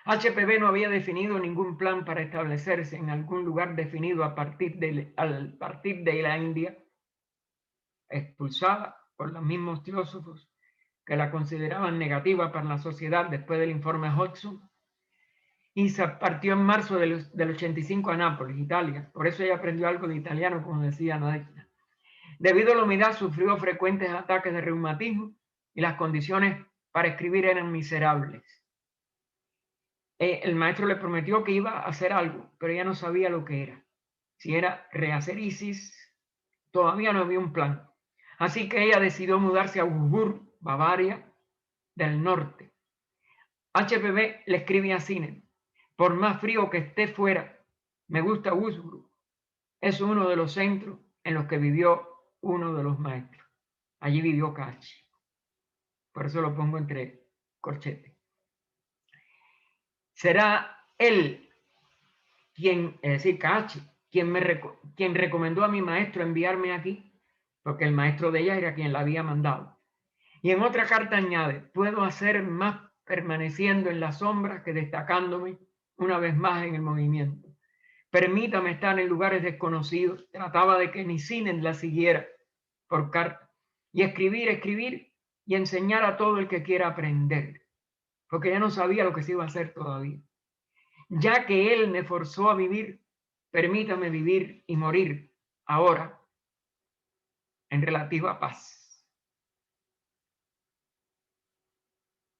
HPV no había definido ningún plan para establecerse en algún lugar definido al partir de la India, expulsada por los mismos teósofos que la consideraban negativa para la sociedad después del informe Hodgson, y se partió en marzo del 85 a Nápoles, Italia. Por eso ella aprendió algo de italiano, como decía Nadezhda. Debido a la humedad, sufrió frecuentes ataques de reumatismo y las condiciones para escribir eran miserables. El maestro le prometió que iba a hacer algo, pero ella no sabía lo que era. Si era rehacer Isis, todavía no había un plan. Así que ella decidió mudarse a Würzburg, Bavaria del norte. HPV le escribe a Sinnen: por más frío que esté fuera, me gusta Würzburg. Es uno de los centros en los que vivió uno de los maestros. Allí vivió Kachi. Por eso lo pongo entre corchetes. Será él quien, es decir, Kachi, quien recomendó a mi maestro enviarme aquí, porque el maestro de ella era quien la había mandado. Y en otra carta añade: puedo hacer más permaneciendo en la sombra que destacándome una vez más en el movimiento. Permítame estar en lugares desconocidos. Trataba de que ni Sinnen la siguiera por carta. Y escribir y enseñar a todo el que quiera aprender. Porque ya no sabía lo que se iba a hacer todavía. Ya que él me forzó a vivir, permítame vivir y morir ahora en relativa paz.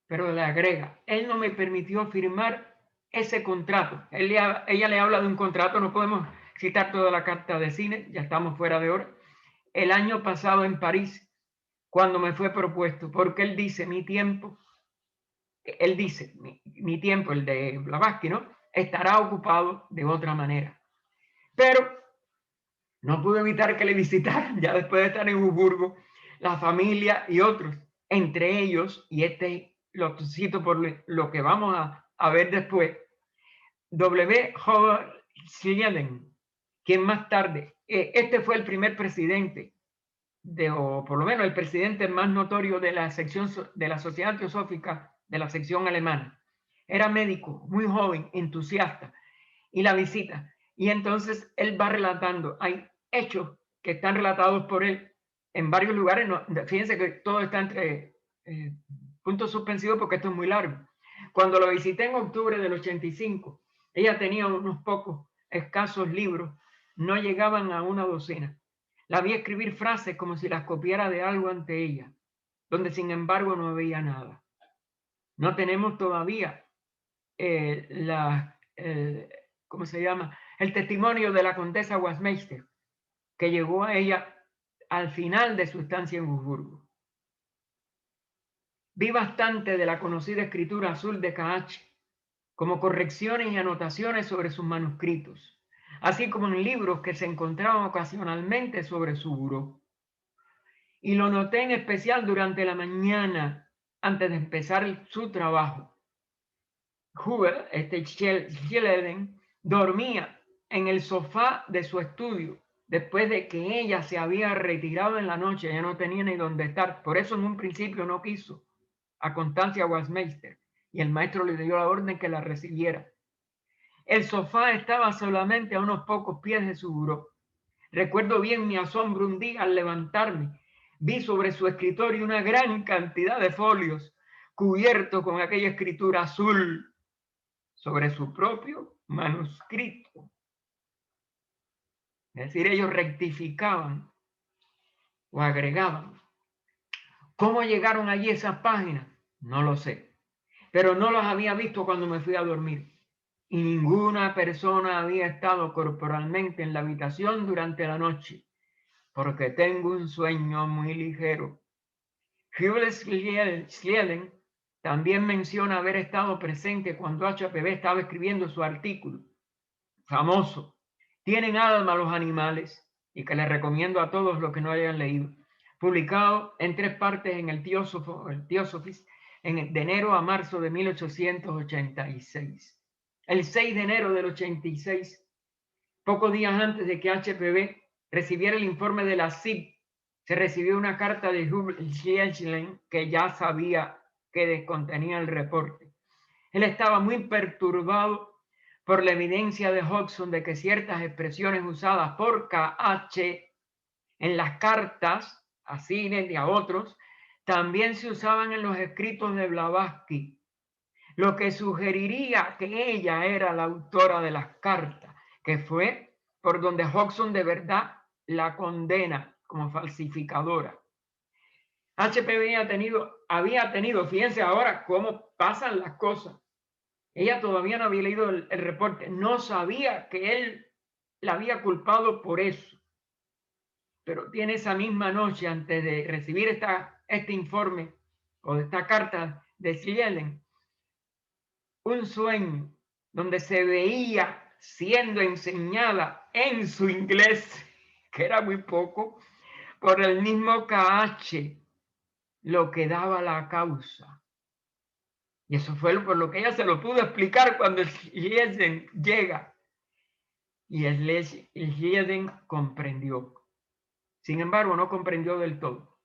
Pero le agrega: él no me permitió firmar ese contrato. Ella le habla de un contrato, no podemos citar toda la carta de Sinnen, ya estamos fuera de hora. El año pasado en París, cuando me fue propuesto, porque él dice, mi tiempo, el de Blavatsky, ¿no?, estará ocupado de otra manera. Pero no pude evitar que le visitaran, ya después de estar en Würzburg, la familia y otros, entre ellos, y lo cito por lo que vamos a ver después, W. Howard Schleiden, quien más tarde, este fue el primer presidente, o por lo menos el presidente más notorio de la sección de la Sociedad Teosófica de la sección alemana. Era médico, muy joven, entusiasta, y la visita. Y entonces él va relatando, hay hechos que están relatados por él en varios lugares. No, fíjense que todo está punto suspensivo porque esto es muy largo. Cuando lo visité en octubre del 85, ella tenía unos pocos escasos libros, no llegaban a una docena. La vi escribir frases como si las copiara de algo ante ella, donde sin embargo no veía nada. No tenemos todavía ¿cómo se llama? El testimonio de la condesa Westminster, que llegó a ella al final de su estancia en Wurzburgo. Vi bastante de la conocida escritura azul de K.H., como correcciones y anotaciones sobre sus manuscritos, así como en libros que se encontraban ocasionalmente sobre su buró. Y lo noté en especial durante la mañana, antes de empezar su trabajo. Hubert, Schleden, dormía en el sofá de su estudio después de que ella se había retirado en la noche, ya no tenía ni dónde estar. Por eso en un principio no quiso a Constancia Westminster y el maestro le dio la orden que la recibiera. El sofá estaba solamente a unos pocos pies de su buró. Recuerdo bien mi asombro un día al levantarme. Vi sobre su escritorio una gran cantidad de folios cubiertos con aquella escritura azul sobre su propio manuscrito. Es decir, ellos rectificaban o agregaban. ¿Cómo llegaron allí esas páginas? No lo sé, pero no las había visto cuando me fui a dormir. Y ninguna persona había estado corporalmente en la habitación durante la noche, porque tengo un sueño muy ligero. Hubert Schleden también menciona haber estado presente cuando HPV estaba escribiendo su artículo famoso, ¿Tienen alma los animales? Y que les recomiendo a todos los que no hayan leído, publicado en 3 partes en el Theosophist de enero a marzo de 1886. El 6 de enero del 86, pocos días antes de que HPV recibiera el informe de la CIP, se recibió una carta de Hubert Schleden que ya sabía que contenía el reporte. Él estaba muy perturbado por la evidencia de Hodgson de que ciertas expresiones usadas por K.H. en las cartas a Zinner y a otros también se usaban en los escritos de Blavatsky, lo que sugeriría que ella era la autora de las cartas, que fue por donde Hodgson de verdad la condena como falsificadora. HPV había tenido, fíjense ahora cómo pasan las cosas. Ella todavía no había leído el reporte, no sabía que él la había culpado por eso. Pero tiene esa misma noche, antes de recibir este informe o esta carta de Schleden, un sueño donde se veía siendo enseñada en su inglés, que era muy poco, por el mismo K.H., lo que daba la causa. Y eso fue por lo que ella se lo pudo explicar cuando Schleden llega. Y Schleden comprendió. Sin embargo, no comprendió del todo.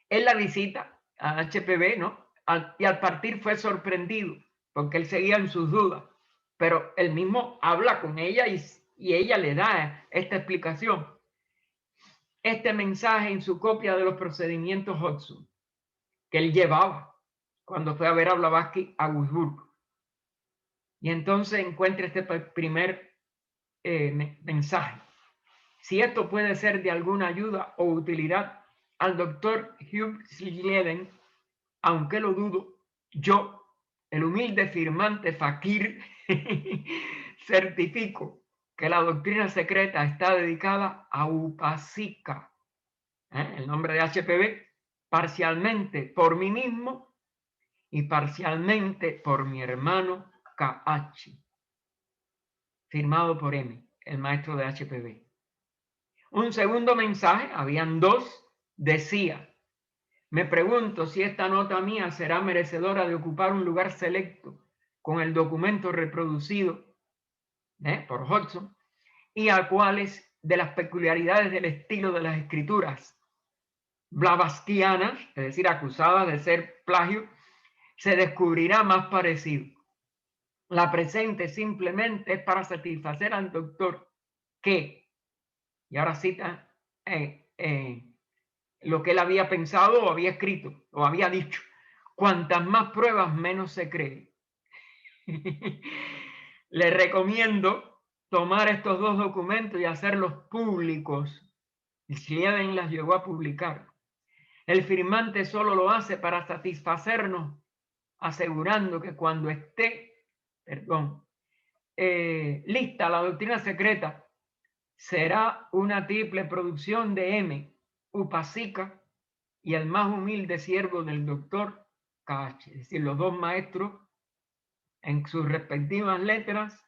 Él la visita a HPV, ¿no? Y al partir fue sorprendido, porque él seguía en sus dudas. Pero él mismo habla con ella y ella le da esta explicación. Este mensaje en su copia de los procedimientos Hodgson, que él llevaba cuando fue a ver a Blavatsky a Wurzburgo. Y entonces encuentra este primer mensaje. Si esto puede ser de alguna ayuda o utilidad al doctor Hubert Schleden, aunque lo dudo, yo, el humilde firmante fakir, certifico que la doctrina secreta está dedicada a Upasika, el nombre de HPV, parcialmente por mí mismo y parcialmente por mi hermano K.H., firmado por M, el maestro de HPV. Un segundo mensaje, habían 2, decía: me pregunto si esta nota mía será merecedora de ocupar un lugar selecto con el documento reproducido por Hodgson y a cuáles de las peculiaridades del estilo de las escrituras blavatskianas, es decir, acusadas de ser plagio, se descubrirá más parecido. La presente simplemente es para satisfacer al doctor que, y ahora cita lo que él había pensado o había escrito o había dicho, cuantas más pruebas, menos se cree. Le recomiendo tomar estos dos documentos y hacerlos públicos. Y Slieben las llegó a publicar. El firmante solo lo hace para satisfacernos, asegurando que cuando esté, lista la doctrina secreta, será una triple producción de M, Upasika y el más humilde siervo del doctor Kach. Es decir, los dos maestros en sus respectivas letras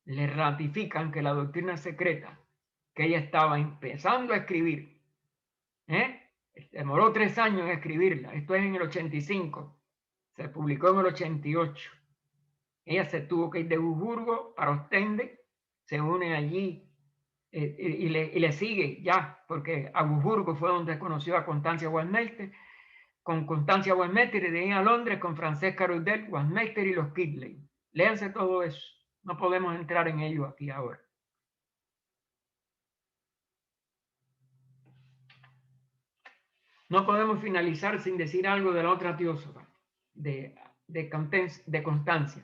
le ratifican que la doctrina secreta que ella estaba empezando a escribir, demoró 3 años en escribirla, esto es en el 85, se publicó en el 88. Ella se tuvo que ir de Augsburgo para Ostende, se une allí y le sigue ya, porque Augsburgo fue donde conoció a Constancia Westmeister. Con Constancia Westmeister y de ahí a Londres con Francesca Rudel, Westmeister y los Kidley. Léanse todo eso, no podemos entrar en ello aquí ahora. No podemos finalizar sin decir algo de la otra teósofa, de Constancia,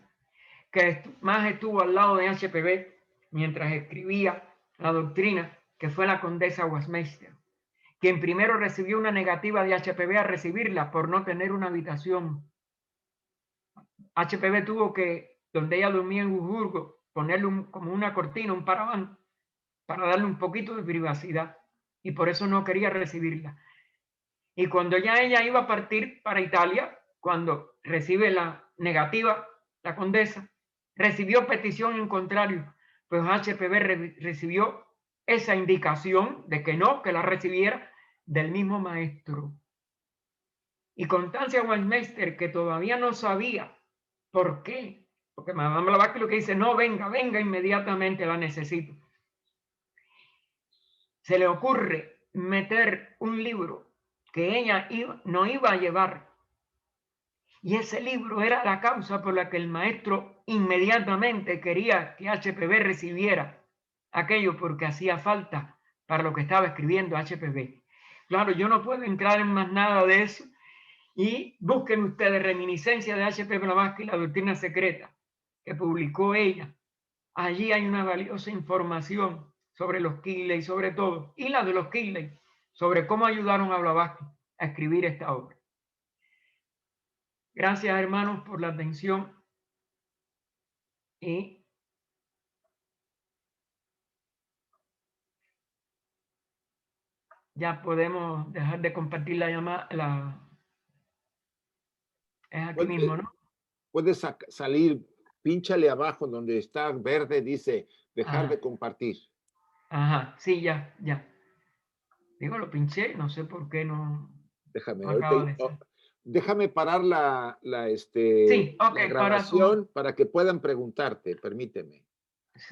que más estuvo al lado de HPV mientras escribía la doctrina, que fue la condesa Westmeister, quien primero recibió una negativa de HPV a recibirla por no tener una habitación. HPV tuvo que, donde ella dormía en Augsburgo, ponerle como una cortina, un paraván, para darle un poquito de privacidad, y por eso no quería recibirla. Y cuando ya ella iba a partir para Italia, cuando recibe la negativa, la condesa, recibió petición en contrario, pues HPV recibió esa indicación de que no, que la recibiera del mismo maestro. Y Constancia Westmeister, que todavía no sabía por qué, porque Madame Blavatsky lo que dice, no, venga inmediatamente, la necesito. Se le ocurre meter un libro que ella no iba a llevar. Y ese libro era la causa por la que el maestro inmediatamente quería que HPV recibiera aquello, porque hacía falta para lo que estaba escribiendo HPV. Claro, yo no puedo entrar en más nada de eso. Y busquen ustedes reminiscencia de H.P. Blavatsky y la doctrina secreta que publicó ella. Allí hay una valiosa información sobre los Kidley, sobre todo, y la de los Kidley, sobre cómo ayudaron a Blavatsky a escribir esta obra. Gracias, hermanos, por la atención y ya podemos dejar de compartir la llamada. Es aquí mismo, ¿no? Puedes salir, pínchale abajo donde está verde, dice dejar de compartir. Ajá, sí, ya. Digo, lo pinché, no sé por qué no. Déjame, No déjame parar la sí, okay, grabación para que puedan preguntarte, permíteme.